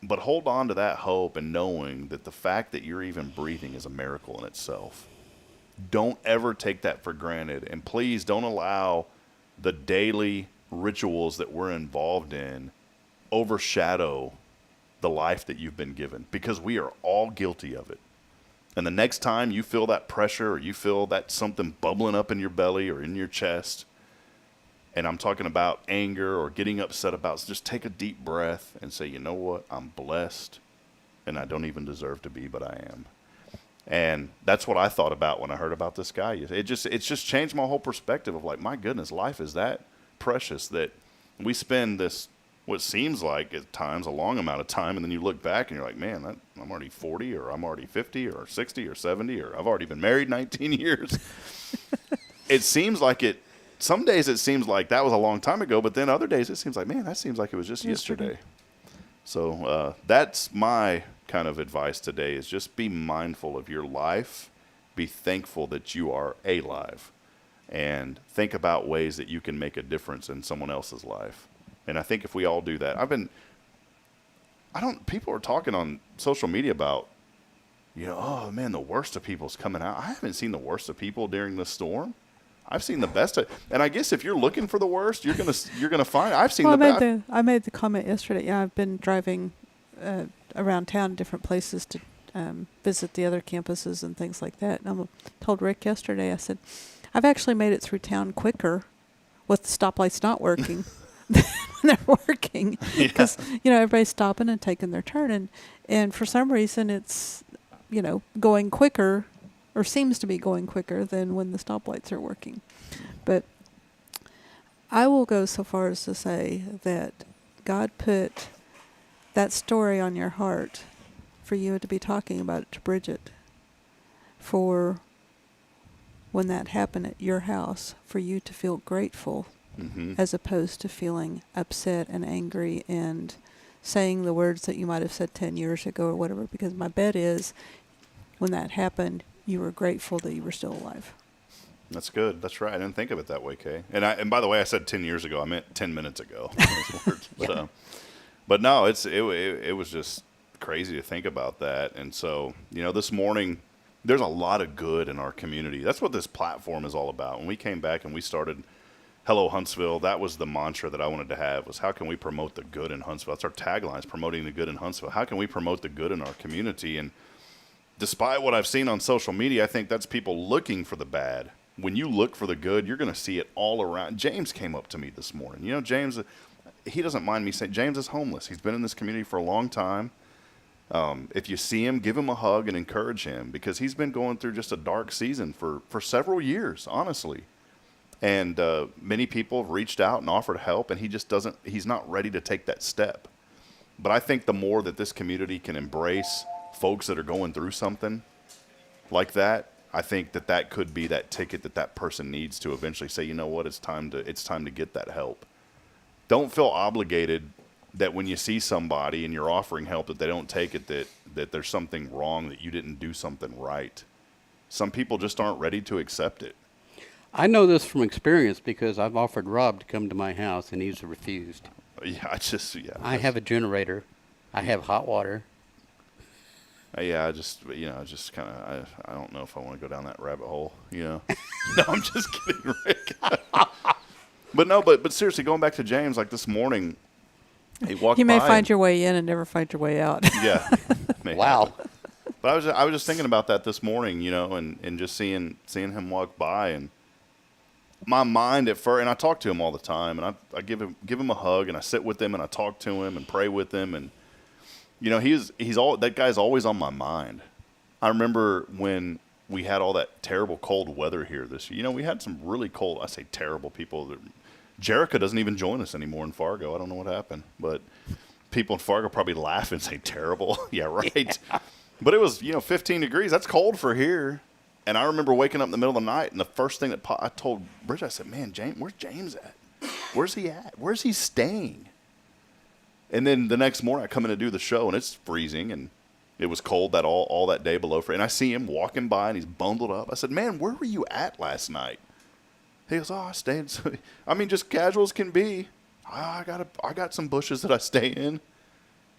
But hold on to that hope and knowing that the fact that you're even breathing is a miracle in itself. Don't ever take that for granted. And please don't allow the daily rituals that we're involved in overshadow the life that you've been given, because we are all guilty of it. And the next time you feel that pressure, or you feel that something bubbling up in your belly or in your chest, and I'm talking about anger or getting upset about, just take a deep breath and say, you know what, I'm blessed and I don't even deserve to be, but I am. And that's what I thought about when I heard about this guy. It's just changed my whole perspective of like, my goodness, life is that precious that we spend this, what seems like at times a long amount of time, and then you look back and you're like, man, I'm already 40, or I'm already 50 or 60 or 70, or I've already been married 19 years. It seems like it, some days it seems like that was a long time ago, but then other days it seems like, man, that seems like it was just yesterday. So that's my kind of advice today, is just be mindful of your life. Be thankful that you are alive, and think about ways that you can make a difference in someone else's life. And I think if we all do that, people are talking on social media about, oh man, the worst of people's coming out. I haven't seen the worst of people during this storm. I've seen the best of, and I guess if you're looking for the worst, you're gonna find. I've seen the best. I made the comment yesterday. Yeah, I've been driving around town, different places to visit the other campuses and things like that. And I told Rick yesterday, I said, I've actually made it through town quicker with the stoplights not working than when they're working, because everybody's stopping and taking their turn, and for some reason it's going quicker, or seems to be going quicker than when the stoplights are working. But I will go so far as to say that God put that story on your heart for you to be talking about it to Bridget, for when that happened at your house, for you to feel grateful, as opposed to feeling upset and angry and saying the words that you might have said 10 years ago or whatever. Because my bet is, when that happened, you were grateful that you were still alive. That's good. That's right. I didn't think of it that way, Kaye. And by the way, I said 10 years ago. I meant 10 minutes ago. But no, it was just crazy to think about that. And so, this morning, there's a lot of good in our community. That's what this platform is all about. When we came back and we started Hello Huntsville, that was the mantra that I wanted to have, was how can we promote the good in Huntsville? That's our tagline, is promoting the good in Huntsville. How can we promote the good in our community? And despite what I've seen on social media, I think that's people looking for the bad. When you look for the good, you're going to see it all around. James came up to me this morning. James, he doesn't mind me saying, James is homeless. He's been in this community for a long time. If you see him, give him a hug and encourage him, because he's been going through just a dark season for several years, honestly. And many people have reached out and offered help, and he's not ready to take that step. But I think the more that this community can embrace folks that are going through something like that, I think that could be that ticket that person needs to eventually say, you know what, it's time to get that help. Don't feel obligated that when you see somebody and you're offering help that they don't take it, that there's something wrong, that you didn't do something right. Some people just aren't ready to accept it. I know this from experience because I've offered Rob to come to my house and he's refused. Yeah, I have a generator. I have hot water. Yeah, I just kind of, I don't know if I want to go down that rabbit hole, No, I'm just kidding, Rick. But seriously, going back to James, like this morning, he walked by. You may find your way in and never find your way out. Yeah. Wow. But I was just thinking about that this morning, and just seeing him walk by, and my mind at first, and I talk to him all the time, and I give him a hug, and I sit with him, and I talk to him and pray with him, and that guy's always on my mind. I remember when we had all that terrible cold weather here this year. We had some really cold, I say terrible people. Jerica doesn't even join us anymore in Fargo. I don't know what happened, but people in Fargo probably laugh and say terrible. Yeah, right. Yeah. But it was, 15 degrees. That's cold for here. And I remember waking up in the middle of the night, and the first thing I told Bridget, I said, man, where's James at? Where's he at? Where's he staying? And then the next morning I come in to do the show, and it's freezing, and it was cold all that day below. And I see him walking by, and he's bundled up. I said, man, where were you at last night? He goes, I stayed. Just casual as can be. I got some bushes that I stay in.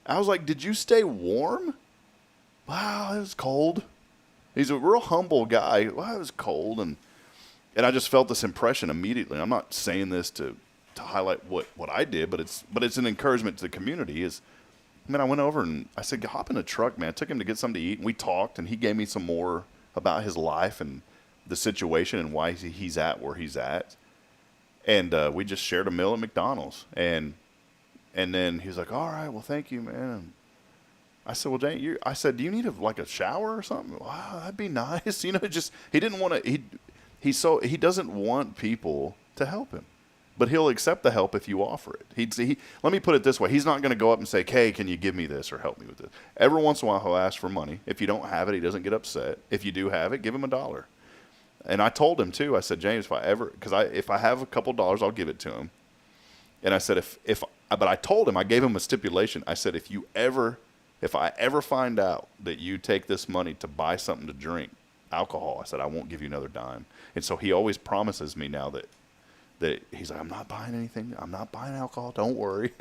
I was like, did you stay warm? Wow, it was cold. He's a real humble guy. Wow, it was cold. And I just felt this impression immediately. I'm not saying this to highlight what I did, but it's an encouragement to the community. I went over and I said, hop in the truck, man. I took him to get something to eat, and we talked, and he gave me some more about his life and the situation and why he's at where he's at. And we just shared a meal at McDonald's. And then he was like, all right, well, thank you, man. And I said, well, Jane, do you need a shower or something? Wow, that'd be nice. He didn't want to, he doesn't want people to help him, but he'll accept the help if you offer it. Let me put it this way. He's not going to go up and say, Kaye, can you give me this or help me with this? Every once in a while, he'll ask for money. If you don't have it, he doesn't get upset. If you do have it, give him $1. And I told him too, I said, James, if I have a couple dollars, I'll give it to him. And I said, but I told him, I gave him a stipulation. I said, if I ever find out that you take this money to buy something to drink, alcohol, I said, I won't give you another dime. And so he always promises me now that he's like, I'm not buying anything. I'm not buying alcohol. Don't worry,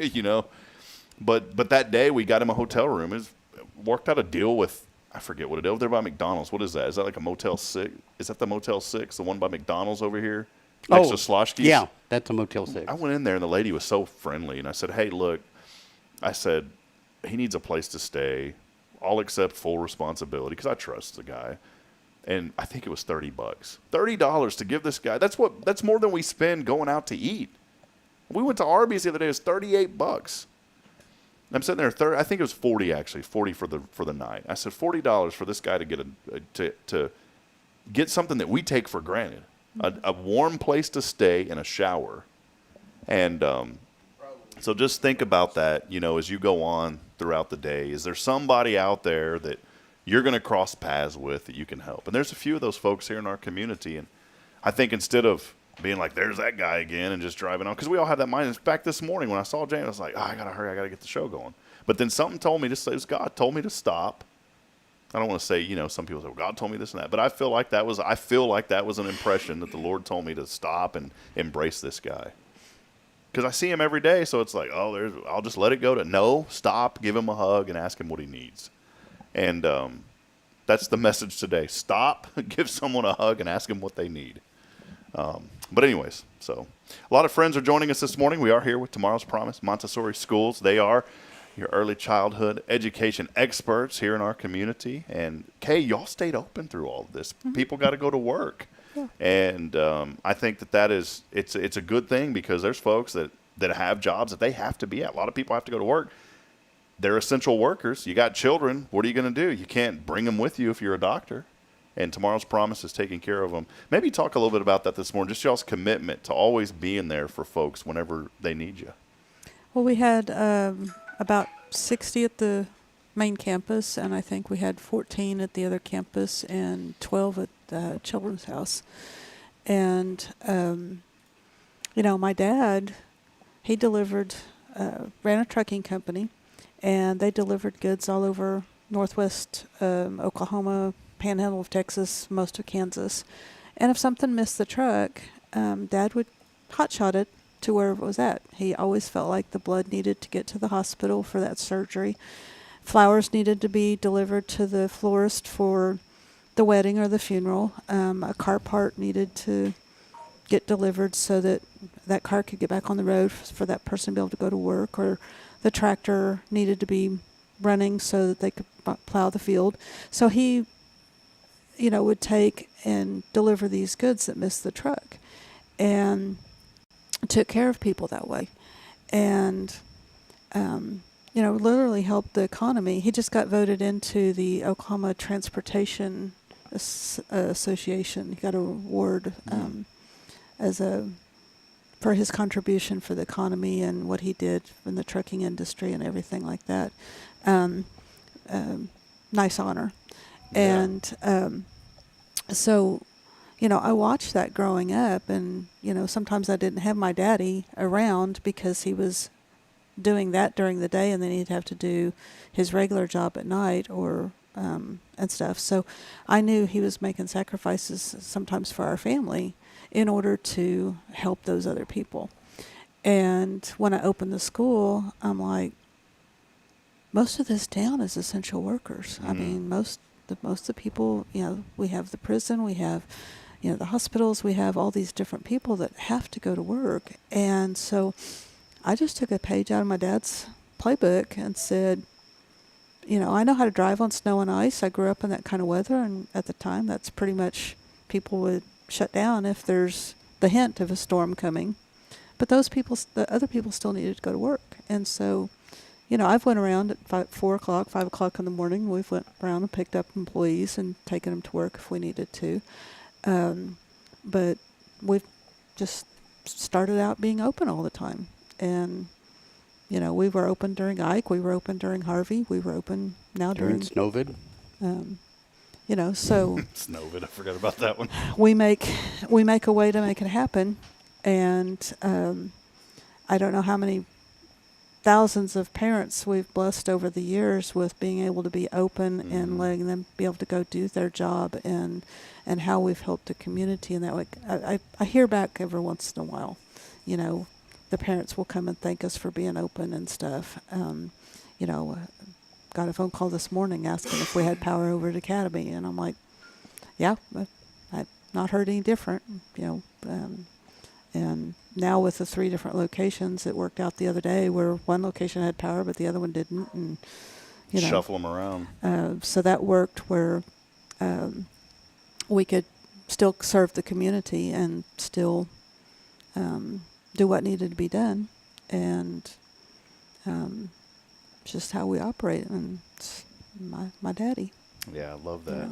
But that day we got him a hotel room. It worked out a deal with, I forget what it is. Over there by McDonald's. What is that? Is that like a Motel 6? Is that the Motel 6, the one by McDonald's over here? Next to Sloshki's? Yeah, that's a Motel 6. I went in there, and the lady was so friendly. And I said, hey, look, he needs a place to stay. I'll accept full responsibility because I trust the guy. And I think it was $30. $30 to give this guy. That's more than we spend going out to eat. We went to Arby's the other day. It was $38. I'm sitting there. I think it was 40 actually. 40 for the night. I said $40 for this guy to get to get something that we take for granted, a warm place to stay and a shower, and so just think about that. As you go on throughout the day, is there somebody out there that you're going to cross paths with that you can help? And there's a few of those folks here in our community, and I think instead of being like, there's that guy again, and just driving on, because we all have that mind. In fact, this morning when I saw James, I was like, I got to hurry. I got to get the show going. But then something told me to say, God told me to stop. I don't want to say, some people say, well, God told me this and that. But I feel like that was an impression that the Lord told me to stop and embrace this guy. Because I see him every day, so it's like, I'll just let it go to, no, stop, give him a hug, and ask him what he needs. And that's the message today. Stop, give someone a hug, and ask them what they need. But anyways, so a lot of friends are joining us this morning. We are here with Tomorrow's Promise Montessori Schools. They are your early childhood education experts here in our community. And Kaye, y'all stayed open through all of this. Mm-hmm. People got to go to work. Yeah. And I think it's a good thing, because there's folks that have jobs that they have to be at. A lot of people have to go to work. they're essential workers. You got children. What are you going to do? You can't bring them with you if you're a doctor. And Tomorrow's Promise is taking care of them. Maybe talk a little bit about that this morning, just y'all's commitment to always being there for folks whenever they need you. Well, we had about 60 at the main campus, and I think we had 14 at the other campus and 12 at the Children's House. And, my dad, he delivered, ran a trucking company, and they delivered goods all over northwest Oklahoma, panhandle of Texas, most of Kansas. And if something missed the truck, Dad would hotshot it to where it was at. He always felt like the blood needed to get to the hospital for that surgery. Flowers needed to be delivered to the florist for the wedding or the funeral. A car part needed to get delivered so that that car could get back on the road for that person to be able to go to work, or the tractor needed to be running so that they could plow the field. So he would take and deliver these goods that missed the truck, and took care of people that way, and literally helped the economy. He just got voted into the Oklahoma Transportation Association. He got an award for his contribution for the economy and what he did in the trucking industry and everything like that. Nice honor. Yeah. And so, I watched that growing up, and, sometimes I didn't have my daddy around because he was doing that during the day, and then he'd have to do his regular job at night or and stuff. So I knew he was making sacrifices sometimes for our family in order to help those other people. And when I opened the school, I'm like, most of this town is essential workers. I mean, most of the people, we have the prison, we have, the hospitals, we have all these different people that have to go to work. And so I just took a page out of my dad's playbook and said, I know how to drive on snow and ice. I grew up in that kind of weather, and at the time, that's pretty much, people would shut down if there's the hint of a storm coming. But the other people still needed to go to work. And so, I've went around at 4 o'clock, 5 o'clock in the morning. We've went around and picked up employees and taken them to work if we needed to. But we've just started out being open all the time. And, we were open during Ike. We were open during Harvey. We were open now during Snowvid. So Snowvid, I forgot about that one. We make a way to make it happen. And I don't know how many thousands of parents we've blessed over the years with being able to be open and letting them be able to go do their job, and how we've helped the community in that way. I hear back every once in a while, the parents will come and thank us for being open and stuff. Got a phone call this morning asking if we had power over at Academy, and I'm like, yeah, I've not heard any different, and now with the 3 different locations, it worked out the other day where one location had power but the other one didn't, and shuffle them around. So that worked where we could still serve the community and still do what needed to be done, and just how we operate. And it's my daddy. Yeah, I love that.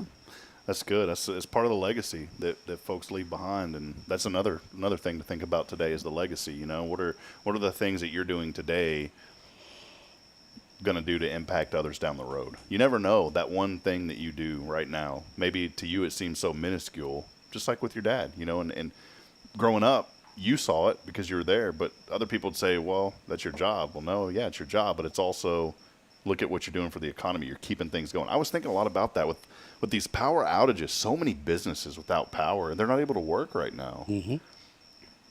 That's good. It's part of the legacy that folks leave behind, and that's another thing to think about today is the legacy. What are the things that you're doing today going to do to impact others down the road? You never know. That one thing that you do right now, maybe to you it seems so minuscule, just like with your dad. And growing up, you saw it because you were there, but other people would say, well, that's your job. Well, no, yeah, it's your job, but it's also, look at what you're doing for the economy. You're keeping things going. I was thinking a lot about that with these power outages. So many businesses without power, and they're not able to work right now. Mm-hmm.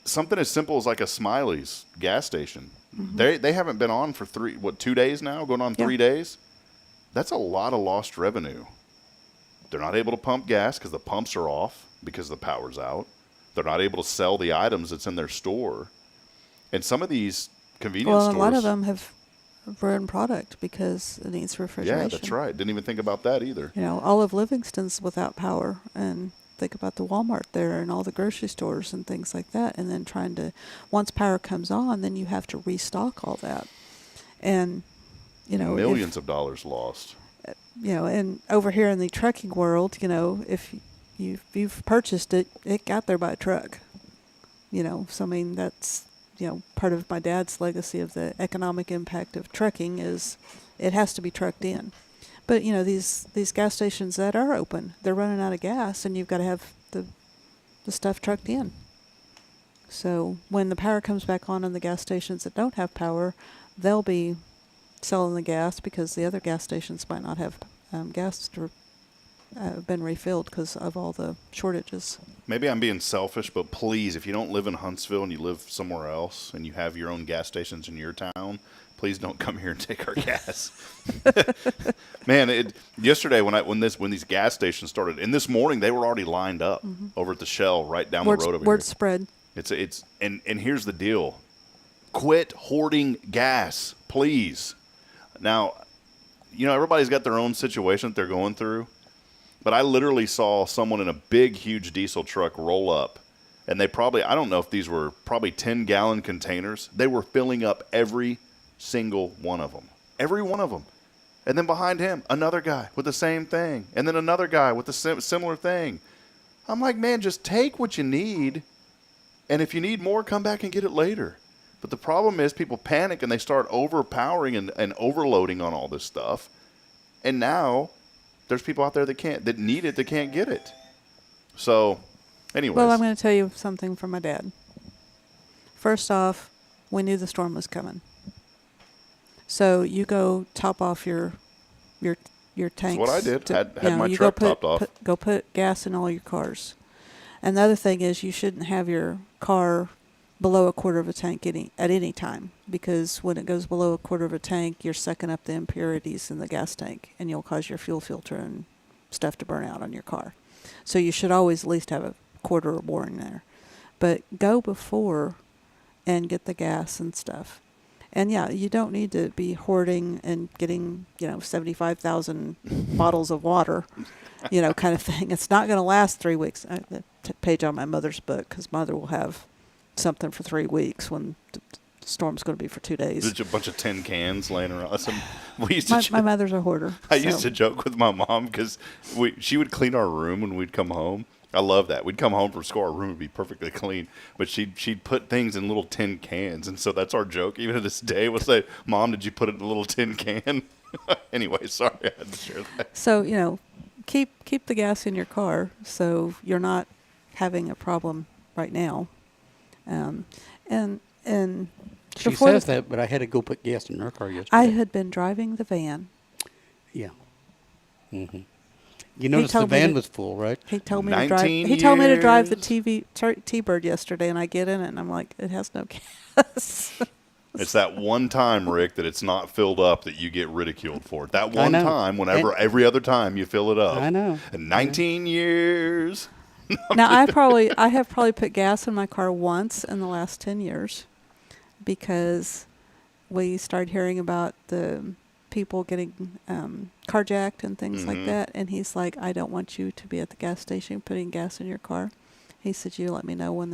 Something as simple as like a Smiley's gas station. Mm-hmm. They haven't been on for 2 days now, going on 3 days. That's a lot of lost revenue. They're not able to pump gas because the pumps are off because the power's out. They're not able to sell the items that's in their store. And some of these convenience stores. Well, a lot of them have ruined product because it needs refrigeration. Yeah, that's right. Didn't even think about that either. All of Livingston's without power, and think about the Walmart there and all the grocery stores and things like that. And then once power comes on, then you have to restock all that. And, millions of dollars lost. And over here in the trucking world, if you've purchased it, it got there by a truck. So I mean that's part of my dad's legacy of the economic impact of trucking is it has to be trucked in. But these gas stations that are open, they're running out of gas, and you've got to have the stuff trucked in. So when the power comes back on the gas stations that don't have power, they'll be selling the gas because the other gas stations might not have gas been refilled because of all the shortages. Maybe I'm being selfish, but please, if you don't live in Huntsville and you live somewhere else and you have your own gas stations in your town, please don't come here and take our gas. Man, yesterday when these gas stations started, and this morning they were already lined up over at the Shell right down the road over here. Word spread. And here's the deal. Quit hoarding gas, please. Now, everybody's got their own situation that they're going through. But I literally saw someone in a big, huge diesel truck roll up. And they I don't know if these were probably 10-gallon containers. They were filling up every single one of them. Every one of them. And then behind him, another guy with the same thing. And then another guy with a similar thing. I'm like, man, just take what you need. And if you need more, come back and get it later. But the problem is people panic and they start overpowering and overloading on all this stuff. And now there's people out there that need it, that can't get it. So, anyways. Well, I'm going to tell you something from my dad. First off, we knew the storm was coming. So you go top off your tanks. That's what I did. Had my truck topped off. Go put gas in all your cars. And the other thing is you shouldn't have your car below a quarter of a tank at any time, because when it goes below a quarter of a tank, you're sucking up the impurities in the gas tank, and you'll cause your fuel filter and stuff to burn out on your car. So you should always at least have a quarter or more in there. But go before and get the gas and stuff. And yeah, you don't need to be hoarding and getting, 75,000 bottles of water, kind of thing. It's not going to last 3 weeks. The page on my mother's book, because mother will have something for 3 weeks when the storm's going to be for 2 days. There's a bunch of tin cans laying around. My mother's a hoarder. I used to joke with my mom because she would clean our room when we'd come home. I love that. We'd come home from school, our room would be perfectly clean, but she'd put things in little tin cans, and so that's our joke. Even to this day, we'll say, "Mom, did you put it in a little tin can?" Anyway, sorry, I had to share that. So keep the gas in your car, so you're not having a problem right now. And she says that, but I had to go put gas in her car yesterday. I had been driving the van. Yeah. Mm-hmm. You noticed the van was full, right? He told me to drive. He told me to drive the T-Bird yesterday, and I get in it, and I'm like, it has no gas. It's that one time, Rick, that it's not filled up that you get ridiculed for it. That one time, whenever every other time you fill it up. I know. And 19 years. Now I have probably put gas in my car once in the last 10 years, because we started hearing about the people getting carjacked and things like that, and he's like, I don't want you to be at the gas station putting gas in your car. He said, you let me know when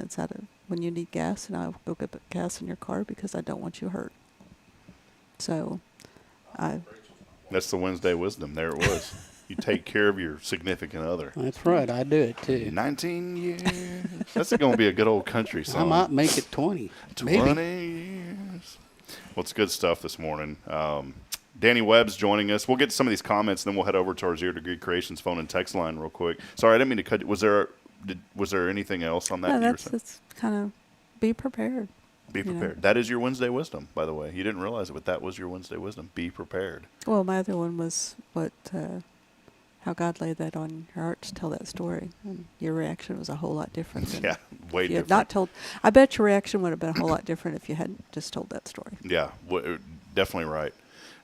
you need gas, and I'll go get gas in your car, because I don't want you hurt. So that's the Wednesday wisdom. There it was. You take care of your significant other. That's right. I do it too. 19 years. That's going to be a good old country song. I might make it 20. 20 years. Well, it's good stuff this morning. Danny Webb's joining us. We'll get to some of these comments, and then we'll head over to our 0 Degree Creations phone and text line real quick. Sorry, I didn't mean to cut you. Was there anything else on that? No, that's kind of be prepared. Be prepared. That is your Wednesday wisdom, by the way. You didn't realize it, but that was your Wednesday wisdom. Be prepared. Well, my other one was how God laid that on your heart to tell that story. And your reaction was a whole lot different. Yeah, way different. You had not told. I bet your reaction would have been a whole lot different if you hadn't just told that story. Yeah, definitely right.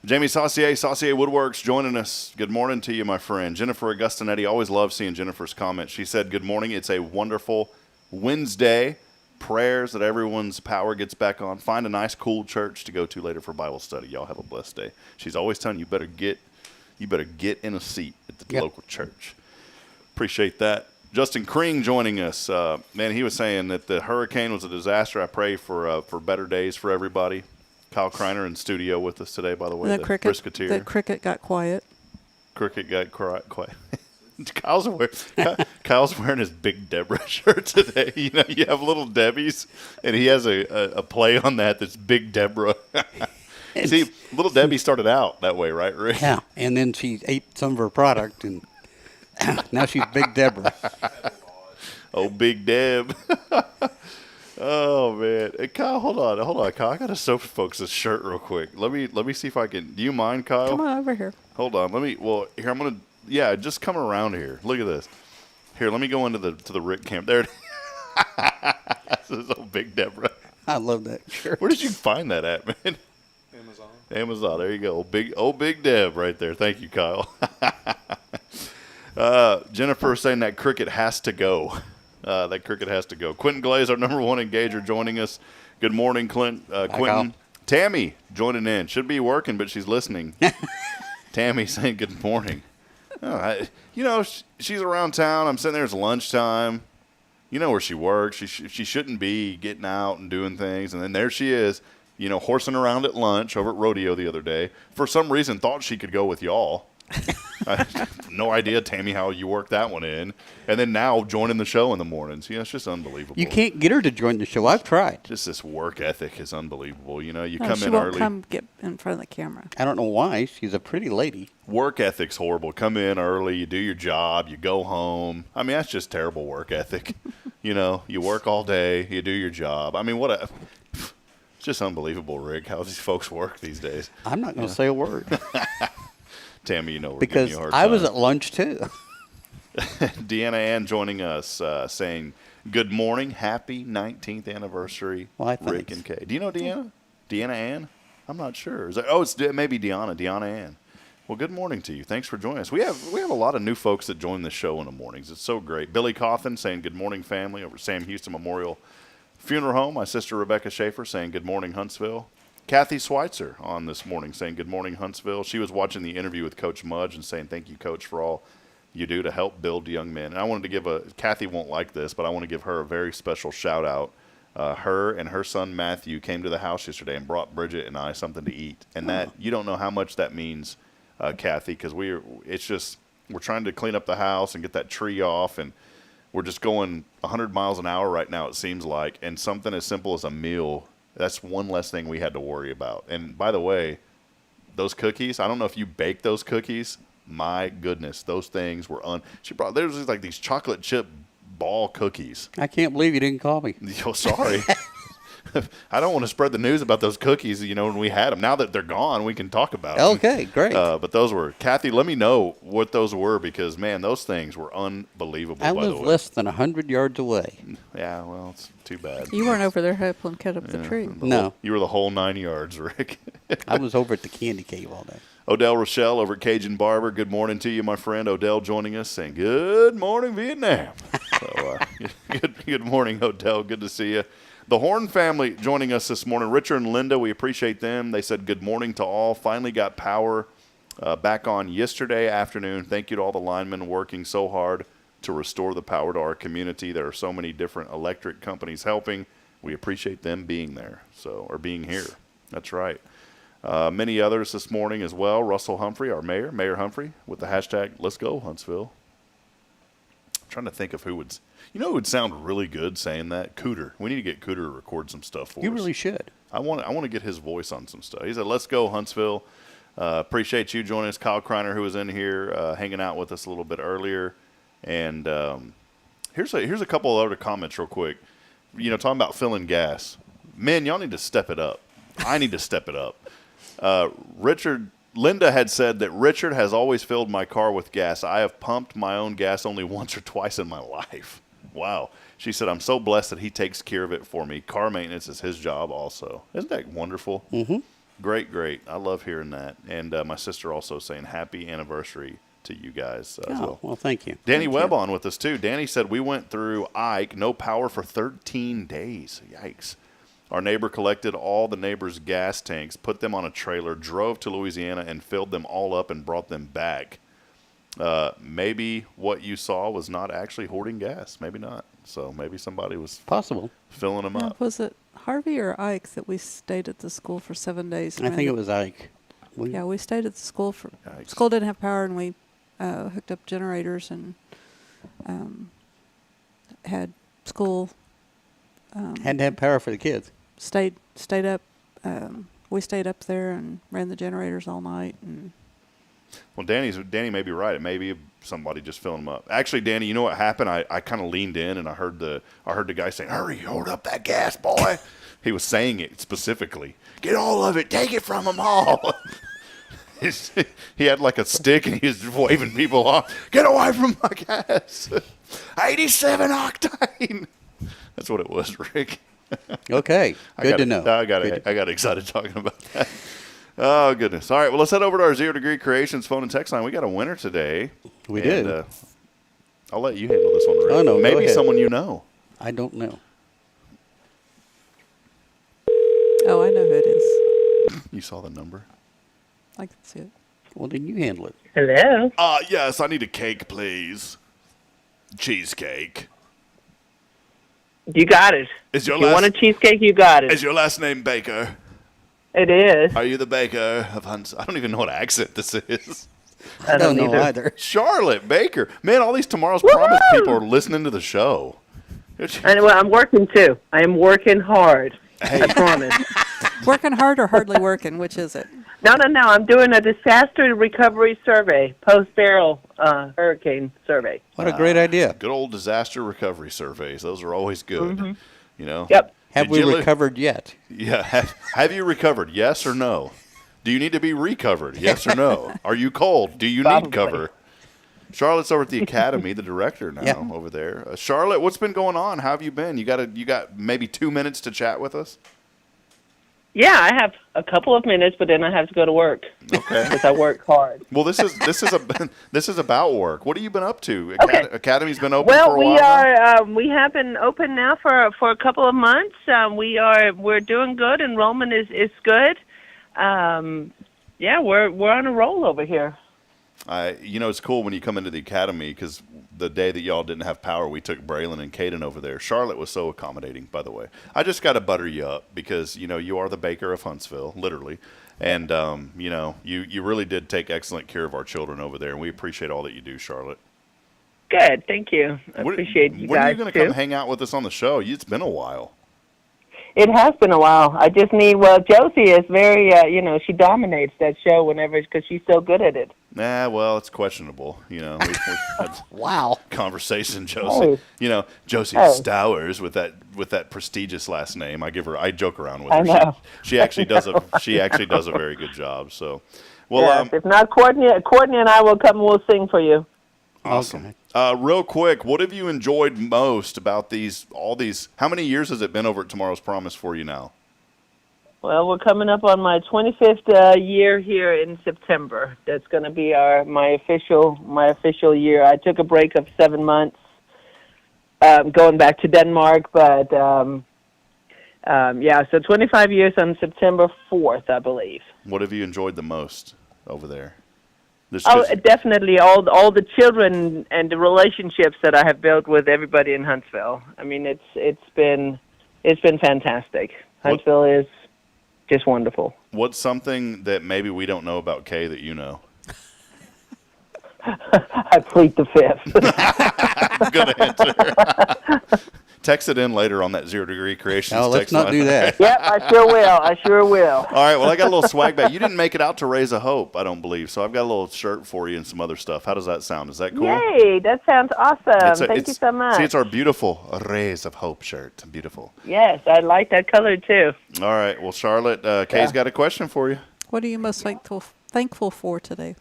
Jamie Saucier Woodworks, joining us. Good morning to you, my friend. Jennifer Augustinetti, always love seeing Jennifer's comments. She said, good morning. It's a wonderful Wednesday. Prayers that everyone's power gets back on. Find a nice, cool church to go to later for Bible study. Y'all have a blessed day. She's always telling you, you better get in a seat at the local church. Appreciate that. Justin Kring joining us. Man, he was saying that the hurricane was a disaster. I pray for better days for everybody. Kyle Kreiner in studio with us today, by the way. The cricket, Brisketeer. the cricket got quiet. Cricket got quiet. Kyle's wearing his Big Deborah shirt today. You know, you have Little Debbie's, and he has a play on that's Big Deborah. See, Little Debbie started out that way, right, Rick? Yeah, and then she ate some of her product, and now she's Big Deborah. Oh, Big Deb. Oh, man. Hey, Kyle, hold on, Kyle. I got to show folks this shirt real quick. Let me see if I can. Do you mind, Kyle? Come on over here. Hold on. Here, I'm going to, just come around here. Look at this. Here, let me go into the Rick camp. There it is. This is old Big Deborah. I love that shirt. Where did you find that at, man? Amazon. There you go. Big Deb right there. Thank you, Kyle. Jennifer saying that cricket has to go. That cricket has to go. Quentin Glaze, our number one engager, joining us. Good morning, Quentin. Tammy joining in. Should be working, but she's listening. Tammy saying good morning. She's around town. I'm sitting there. It's lunchtime. You know where she works. She shouldn't be getting out and doing things. And then there she is, horsing around at lunch over at Rodeo the other day. For some reason, thought she could go with y'all. I have no idea, Tammy, how you work that one in. And then now joining the show in the mornings. It's just unbelievable. You can't get her to join the show. I've tried. Just this work ethic is unbelievable. You She come in won't early. come get in front of the camera. I don't know why. She's a pretty lady. Work ethic's horrible. Come in early, you do your job, you go home. I mean, that's just terrible work ethic. You work all day, you do your job. I mean, it's just unbelievable, Rick, how these folks work these days. I'm not going to say a word. Tammy, we're because giving you a hard time. I was at lunch too. Deanna Ann joining us, saying, good morning, happy 19th anniversary, Rick and Kaye. Do you know Deanna? Deanna Ann? I'm not sure. It's maybe Deanna Ann. Well, good morning to you. Thanks for joining us. We have a lot of new folks that join the show in the mornings. It's so great. Billy Cawthon saying good morning, family, over Sam Houston Memorial Funeral Home. My sister Rebecca Schaefer saying good morning, Huntsville. Kathy Schweitzer on this morning saying good morning, Huntsville. She was watching the interview with Coach Mudge and saying thank you, Coach, for all you do to help build young men. And I wanted to give Kathy won't like this, but I want to give her a very special shout out. Her and her son Matthew came to the house yesterday and brought Bridget and I something to eat. And that you don't know how much that means, Kathy, because we're trying to clean up the house and get that tree off, and we're just going 100 miles an hour right now, it seems like. And something as simple as a meal, that's one less thing we had to worry about. And by the way, those cookies, I don't know if you bake those cookies. My goodness, those things were there's like these chocolate chip ball cookies. I can't believe you didn't call me. Oh, sorry. I don't want to spread the news about those cookies, when we had them. Now that they're gone, we can talk about them. Okay, great. But those were, Kathy, let me know what those were because, man, those things were unbelievable, I by the live way. less than 100 yards away. Yeah, well, it's too bad. You weren't over there helping cut up the tree. No. You were the whole 9 yards, Rick. I was over at the Candy Cave all day. Odell Rochelle over at Cajun Barber. Good morning to you, my friend. Odell joining us saying, good morning, Vietnam. So, good morning, Odell. Good to see you. The Horn family joining us this morning. Richard and Linda, we appreciate them. They said good morning to all. Finally got power back on yesterday afternoon. Thank you to all the linemen working so hard to restore the power to our community. There are so many different electric companies helping. We appreciate them being there, or being here. That's right. Many others this morning as well. Russell Humphrey, our mayor, Mayor Humphrey, with the hashtag Let's Go Huntsville. I'm trying to think of who would sound really good saying that. Cooter. We need to get Cooter to record some stuff for us. You really should. I want to get his voice on some stuff. He said, "Let's go Huntsville." Appreciate you joining us, Kyle Kreiner, who was in here hanging out with us a little bit earlier. And here's a couple of other comments real quick. Talking about filling gas. Men, y'all need to step it up. I need to step it up. Linda had said that Richard has always filled my car with gas. I have pumped my own gas only once or twice in my life. Wow. She said, I'm so blessed that he takes care of it for me. Car maintenance is his job also. Isn't that wonderful? Mm-hmm. Great. I love hearing that. And my sister also saying happy anniversary to you guys as well. Well, thank you. Danny Webb on with us too. Danny said, we went through Ike, no power for 13 days. Yikes. Our neighbor collected all the neighbors' gas tanks, put them on a trailer, drove to Louisiana, and filled them all up and brought them back. Maybe what you saw was not actually hoarding gas. Maybe not. So maybe somebody was possible filling them up. Was it Harvey or Ike that we stayed at the school for 7 days? I think it was Ike. Yeah, we stayed at the school for. School didn't have power, and we hooked up generators and had school. Had to have power for the kids. Stayed up. We stayed up there and ran the generators all night. And well, Danny may be right. It may be somebody just filling them up. Actually, Danny, you know what happened? I kind of leaned in and I heard the guy saying, "Hurry, hold up that gas, boy." He was saying it specifically. Get all of it. Take it from them all. He had like a stick and he was waving people off. Get away from my gas. 87 octane. That's what it was, Rick. Okay, good to know. I got excited talking about that. Oh, goodness. All right, well, let's head over to our 0 Degree Creations phone and text line. We got a winner today. We did. I'll let you handle this one, Rick. Oh, no, maybe someone you know. I don't know. Oh, I know who it is. You saw the number? I can see it. Well, then you handle it. Hello? Yes, I need a cake, please. Cheesecake. You got it. Is your if you want a cheesecake, you got it. Is your last name Baker? It is. Are you the Baker of Huntsville? I don't even know what accent this is. I don't know either. Charlotte Baker. Man, all these Tomorrow's Promise people are listening to the show. And well, I'm working too. I am working hard. Hey. I promise. Working hard or hardly working? Which is it? No. I'm doing a disaster recovery survey, post-barrel hurricane survey. What a great idea. Good old disaster recovery surveys. Those are always good. Mm-hmm. You know. Yep. Have we recovered yet? Yeah. Have you recovered? Yes or no? Do you need to be recovered? Yes or no? Are you cold? Do you need cover? Charlotte's over at the academy, the director now over there. Charlotte, what's been going on? How have you been? You got maybe 2 minutes to chat with us? Yeah, I have a couple of minutes, but then I have to go to work. Okay. Because I work hard. Well, this is about work. What have you been up to? Okay. Academy's been open Well, for a while. we have been open now for a couple of months. We're doing good. Enrollment is good. We're on a roll over here. It's cool when you come into the academy because the day that y'all didn't have power, we took Braylon and Caden over there. Charlotte was so accommodating, by the way. I just got to butter you up because, you are the Baker of Huntsville, literally. And, you really did take excellent care of our children over there, and we appreciate all that you do, Charlotte. Good. Thank you. I appreciate you guys, When are you going to too. come hang out with us on the show? It's been a while. It has been a while. I just need, Josie is very, she dominates that show because she's so good at it. Nah, well, it's questionable. We've had wow conversation, Josie. Hey. Josie Hey. Stowers with that prestigious last name. I joke around with her. I know. She actually does a very good job. So, well, yes, if not Courtney and I will come and we'll sing for you. Awesome. Real quick, what have you enjoyed most about all these? How many years has it been over at Tomorrow's Promise for you now? Well, we're coming up on my 25th year here in September. That's going to be my official year. I took a break of 7 months, going back to Denmark, but so 25 years on September 4th, I believe. What have you enjoyed the most over there? Definitely all the children and the relationships that I have built with everybody in Huntsville. I mean, it's been fantastic. Huntsville is just wonderful. What's something that maybe we don't know about Kaye that you know? I plead the fifth. Good answer. Text it in later on that 0 Degree Creations No, let's text not line. do that. Yep, I sure will. All right, well, I got a little swag bag. You didn't make it out to Raise a Hope, I don't believe, so I've got a little shirt for you and some other stuff. How does that sound? Is that cool? Yay, that sounds awesome. Thank you so much. See, it's our beautiful Raise of Hope shirt. Beautiful. Yes, I like that color too. All right, well, Charlotte, Kaye's got a question for you. What are you most thankful for today?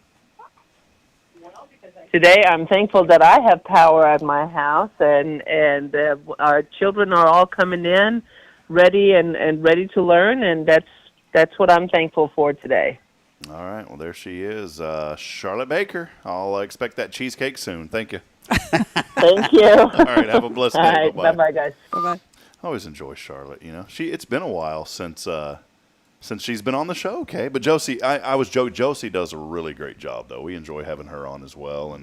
Today, I'm thankful that I have power at my house, and our children are all coming in, ready to learn, and that's what I'm thankful for today. All right, well, there she is, Charlotte Baker. I'll expect that cheesecake soon. Thank you. Thank you. All right, have a blessed day. All right, Bye-bye. bye-bye, guys. Bye-bye. I always enjoy Charlotte. It's been a while since she's been on the show, okay? But Josie, Josie does a really great job, though. We enjoy having her on as well,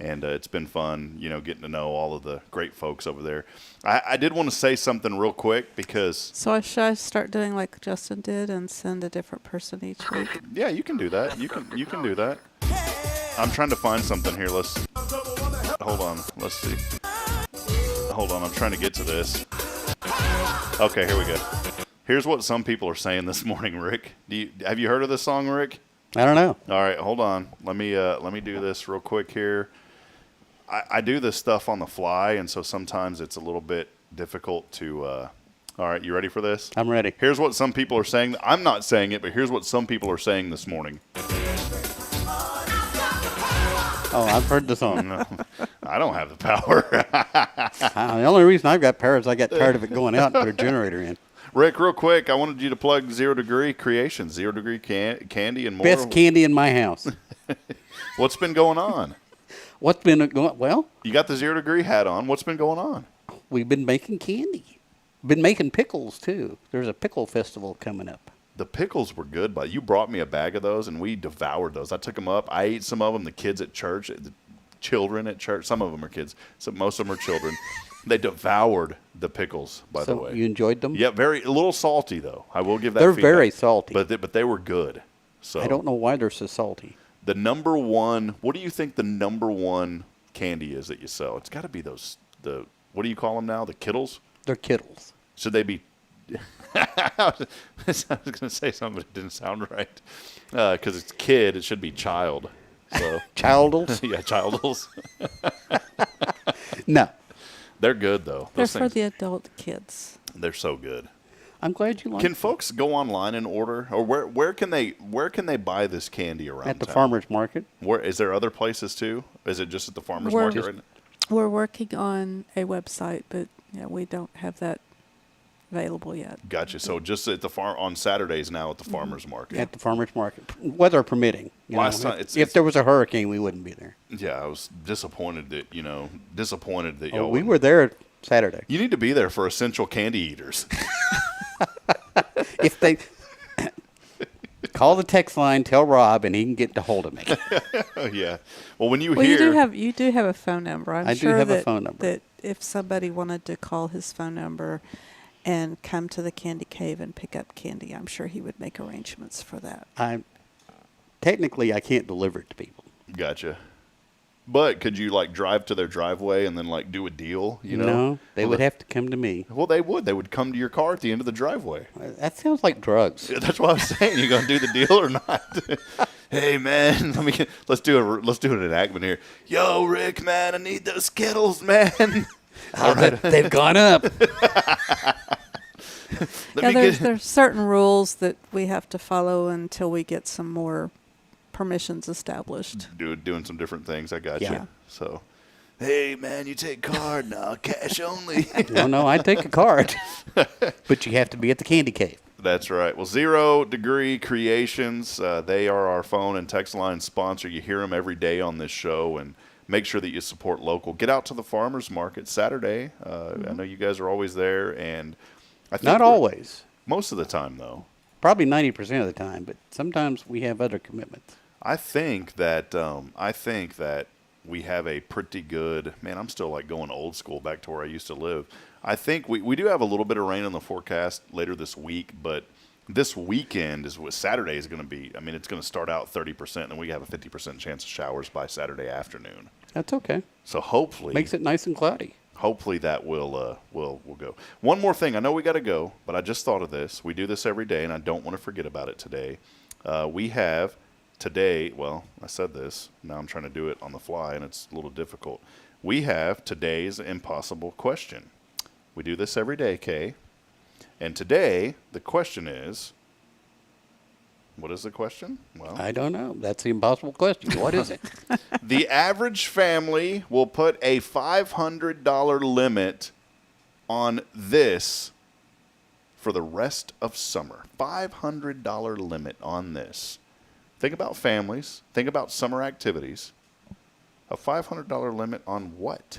And it's been fun, getting to know all of the great folks over there. I did want to say something real quick because... So should I start doing like Justin did and send a different person each week? Yeah, you can do that. You can do that. I'm trying to find something here. Hold on. Let's see. Hold on. I'm trying to get to this. Okay, here we go. Here's what some people are saying this morning, Rick. Have you heard of this song, Rick? I don't know. All right, hold on. Let me do this real quick here. I do this stuff on the fly, and so sometimes it's a little bit difficult to. All right, you ready for this? I'm ready. Here's what some people are saying. I'm not saying it, but here's what some people are saying this morning. Oh, I've heard the song. No, I don't have the power. The only reason I've got power is I got tired of it going out and put a generator in. Rick, real quick, I wanted you to plug 0 Degree Creations, 0 Degree candy and more. Best candy in my house. What's been going on? What's been going? Well, you got the 0 Degree hat on. What's been going on? We've been making candy. Been making pickles too. There's a pickle festival coming up. The pickles were good, but you brought me a bag of those, and we devoured those. I took them up. I ate some of them. The kids at church, the children at church. Some of them are kids. Most of them are children. They devoured the pickles, by the way. You enjoyed them? Yeah, a little salty, though. I will give that They're feedback. very salty. But they were good. So I don't know why they're so salty. The number one, what do you think the number one candy is that you sell? It's got to be what do you call them now? The Kittles? They're Kittles. Should they be? I was going to say something, but it didn't sound right. Because it's kid, it should be child. So Childles? Yeah, childles. No. They're good, though. They're for the adult kids. They're so good. I'm glad you like Can folks go online and order, or where can they buy this candy around at the town? farmers market. Where is there other places too? Is it just at the farmers market right now? We're working on a website, but we don't have that available yet. Gotcha. So just at the on Saturdays now at the farmers market. At the farmers market, weather permitting. If there was a hurricane, we wouldn't be there. Yeah, I was disappointed that Oh, y'all. we were there Saturday. You need to be there for essential candy eaters. If they call the text line, tell Rob, and he can get a hold of me. Yeah. Well, when you you do have a phone number. I'm I sure do have that, a phone number. that if somebody wanted to call his phone number and come to the Candy Cave and pick up candy, I'm sure he would make arrangements for that. Technically, I can't deliver it to people. Gotcha. But could you drive to their driveway and then do a deal? No, they would have to come to me. Well, they would. They would come to your car at the end of the driveway. That sounds like drugs. Yeah, that's what I was saying. You gonna do the deal or not? Hey man, let's do an enactment here. Yo, Rick, man, I need those Skittles, man. All right. They've gone up. There's certain rules that we have to follow until we get some more permissions established. Doing some different things. I got Yeah. you. So, hey man, you take card? No, cash only. No, I take a card. But you have to be at the Candy Cave. That's right. Well, 0 Degree Creations, they are our phone and text line sponsor. You hear them every day on this show, and make sure that you support local. Get out to the farmers market Saturday. I know you guys are always there, and I think Not always. Most of the time, though. Probably 90% of the time, but sometimes we have other commitments. I think that we have a pretty good, man, I'm still going old school back to where I used to live. I think we do have a little bit of rain on the forecast later this week, but this weekend is what Saturday is going to be. I mean, it's going to start out 30%, and we have a 50% chance of showers by Saturday afternoon. That's okay. So hopefully. Makes it nice and cloudy. Hopefully that will go. One more thing. I know we got to go, but I just thought of this. We do this every day, and I don't want to forget about it today. We have today, well, I said this. Now I'm trying to do it on the fly, and it's a little difficult. We have today's impossible question. We do this every day, Kaye. And today, the question is, what is the question? Well, I don't know. That's the impossible question. What is it? The average family will put a $500 limit on this for the rest of summer. $500 limit on this. Think about families. Think about summer activities. A $500 limit on what?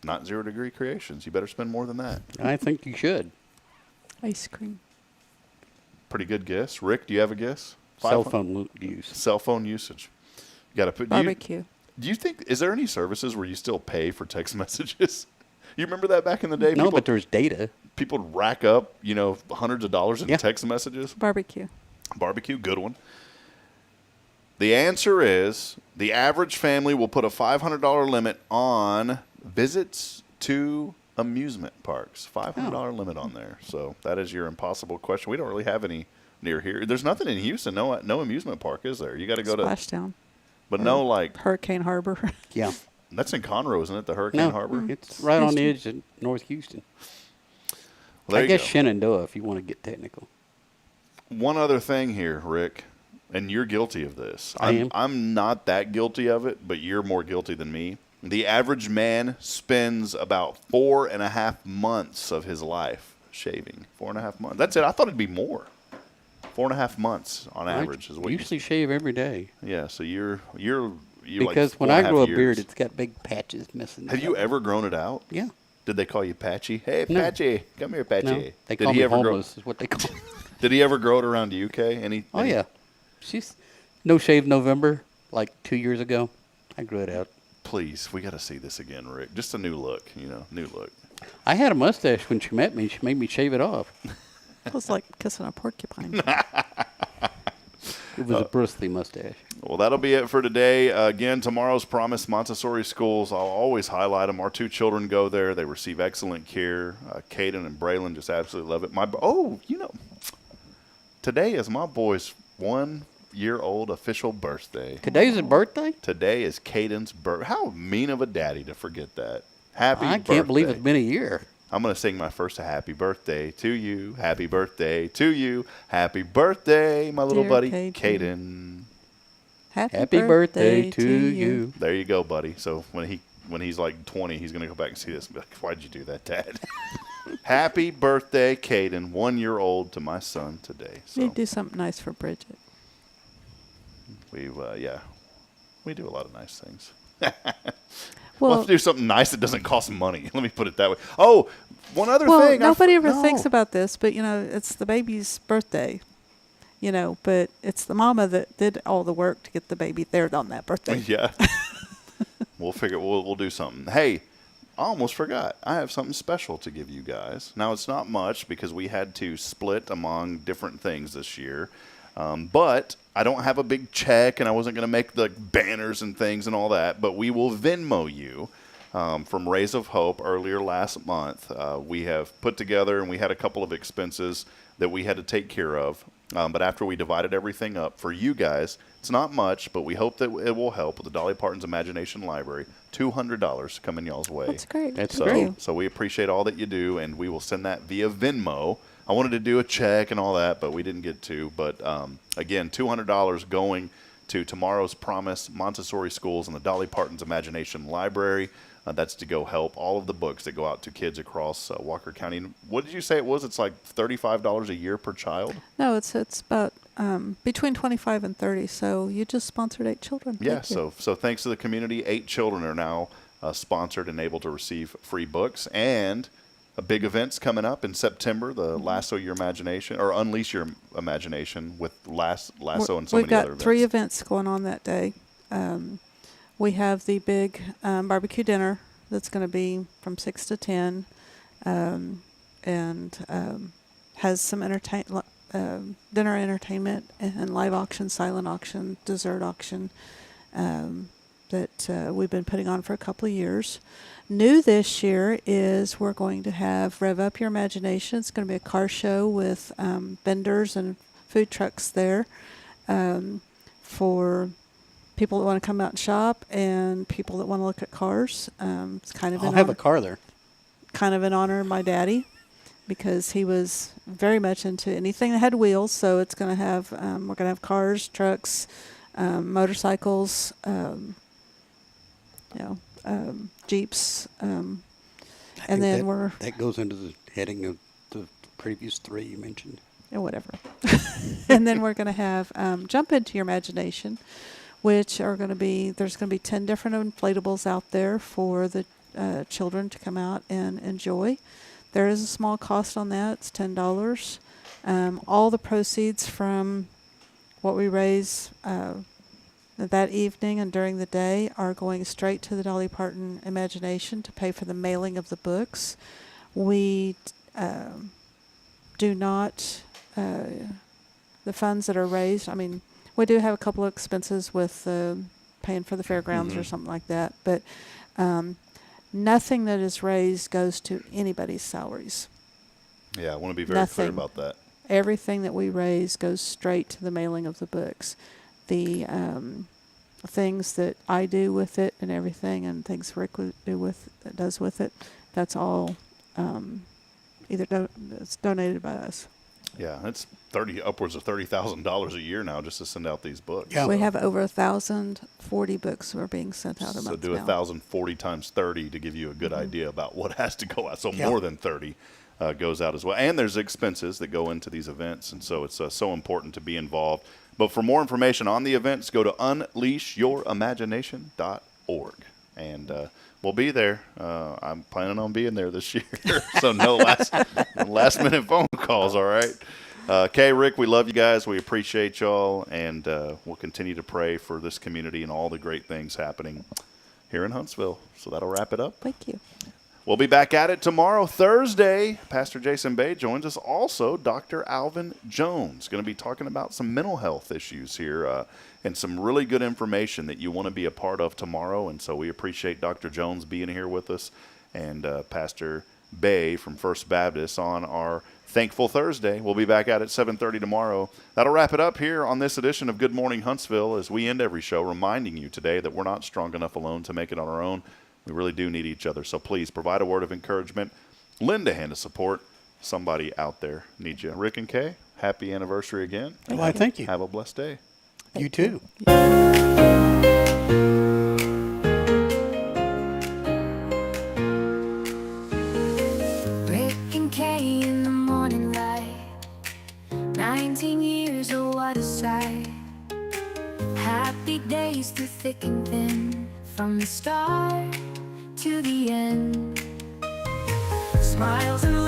Not 0 Degree Creations. You better spend more than that. I think you should. Ice cream. Pretty good guess. Rick, do you have a guess? Cell phone use. Cell phone usage. You got to put barbecue. Do you think, is there any services where you still pay for text messages? You remember that back in the day? No, but there's data. People would rack up, hundreds of dollars in text messages. Barbecue. Barbecue, good one. The answer is the average family will put a $500 limit on visits to amusement parks. $500 limit on there. So that is your impossible question. We don't really have any near here. There's nothing in Houston. No amusement park, is there? You got to go to Splashdown. But no, like Hurricane Harbor. Yeah. That's in Conroe, isn't it? The Hurricane Harbor? It's right on the edge of North Houston. Well, I guess Shenandoah, if you want to get technical. One other thing here, Rick, and you're guilty of this. I am. I'm not that guilty of it, but you're more guilty than me. The average man spends about 4.5 months of his life shaving. 4.5 months. That's it. I thought it'd be more. 4.5 months on average is what I usually shave every day. Yeah, so you're because like when I grow a years. beard, it's got big patches missing. Have you ever grown it out? Yeah. Did they call you Patchy? Hey, No. Patchy, come here, Patchy. No, they call me homeless is what they call me. Did he ever grow it around you, Kay? Oh, yeah. She's no shave November, like 2 years ago. I grew it out. Please, we got to see this again, Rick. Just a new look, new look. I had a mustache when she met me. She made me shave it off. It was like kissing a porcupine. It was a bristly mustache. Well, that'll be it for today. Again, tomorrow's Promise Montessori Schools. I'll always highlight them. Our 2 children go there. They receive excellent care. Caden and Braylon just absolutely love it. Today is my boy's 1-year-old official birthday. Today's his birthday? Today is Caden's birthday. How mean of a daddy to forget that. Happy birthday. I can't believe it's been a year. I'm going to sing my first happy birthday to you. Happy birthday to you. Happy birthday, my little Dear buddy, Caden. Caden. Happy birthday to you. There you go, buddy. So when he's like 20, he's going to go back and see this and be like, why'd you do that, Dad? Happy birthday, Caden, 1-year-old to my son today. So You need to do something nice for Bridget. we do a lot of nice things. Well, we'll have to do something nice that doesn't cost money. Let me put it that way. Oh, one other thing. Nobody ever thinks about this, but, it's the baby's birthday, but it's the mama that did all the work to get the baby there on that birthday. Yeah. We'll do something. Hey, I almost forgot. I have something special to give you guys. Now, it's not much because we had to split among different things this year. But I don't have a big check, and I wasn't going to make the banners and things and all that. But we will Venmo you from Rays of Hope earlier last month. We have put together, and we had a couple of expenses that we had to take care of. But after we divided everything up for you guys, it's not much, but we hope that it will help with the Dolly Parton's Imagination Library. $200 coming y'all's way. That's great. That's great. So we appreciate all that you do, and we will send that via Venmo. I wanted to do a check and all that, but we didn't get to. But, again, $200 going to tomorrow's Promise Montessori Schools and the Dolly Parton's Imagination Library. That's to go help all of the books that go out to kids across Walker County. What did you say it was? It's like $35 a year per child? No, it's about between 25 and 30. So you just sponsored 8 children. Yeah, Thank you. so thanks to the community, 8 children are now sponsored and able to receive free books. And a big event's coming up in September, the Lasso Your Imagination, or Unleash Your Imagination with Lasso and so We've many other got events. 3 events going on that day. We have the big barbecue dinner that's going to be from 6 to 10 and has some dinner entertainment and live auction, silent auction, dessert auction that we've been putting on for a couple of years. New this year is we're going to have Rev Up Your Imagination. It's going to be a car show with vendors and food trucks there for people that want to come out and shop and people that want to look at cars. It's kind of I'll have a car there. Kind of in honor of my daddy because he was very much into anything that had wheels. So it's going to have we're going to have cars, trucks, motorcycles, Jeeps, and then that goes into the heading of the previous 3 you mentioned. Yeah, whatever. And then we're going to have Jump Into Your Imagination, which are going to be, there's going to be 10 different inflatables out there for the children to come out and enjoy. There is a small cost on that. It's $10. All the proceeds from what we raise that evening and during the day are going straight to the Dolly Parton Imagination to pay for the mailing of the books. We do not, the funds that are raised, I mean, we do have a couple of expenses with paying for the fairgrounds or something like that, but nothing that is raised goes to anybody's salaries. Yeah, I want to be very clear about that. Everything that we raise goes straight to the mailing of the books. The things that I do with it and everything, and things Rick does with it, that's all it's donated by us. Yeah, it's upwards of $30,000 a year now just to send out these books. Yeah. We have over 1,040 books that are being sent out a month. So do 1,040 times 30 to give you a good idea about what has to go out. So more than 30 goes out as well. And there's expenses that go into these events, and so it's so important to be involved. But for more information on the events, go to unleashyouриmagination.org. And we'll be there. I'm planning on being there this year. So no last minute phone calls, all right? Kaye, Rick, we love you guys. We appreciate y'all. And we'll continue to pray for this community and all the great things happening here in Huntsville. So that'll wrap it up. Thank you. We'll be back at it tomorrow, Thursday. Pastor Jason Bay joins us. Also, Dr. Alvin Jones going to be talking about some mental health issues here and some really good information that you want to be a part of tomorrow. And so we appreciate Dr. Jones being here with us and Pastor Bay from First Baptist on our Thankful Thursday. We'll be back at it 7:30 tomorrow. That'll wrap it up here on this edition of Good Morning Huntsville as we end every show reminding you today that we're not strong enough alone to make it on our own. We really do need each other. So please provide a word of encouragement. Lend a hand of support. Somebody out there needs you. Rick and Kaye, happy anniversary again. Well, thank you. Have a blessed day. You too. Rick and Kaye in the morning light. 19 years, oh what a sight. Happy days through thick and thin. From the start to the end. Smiles and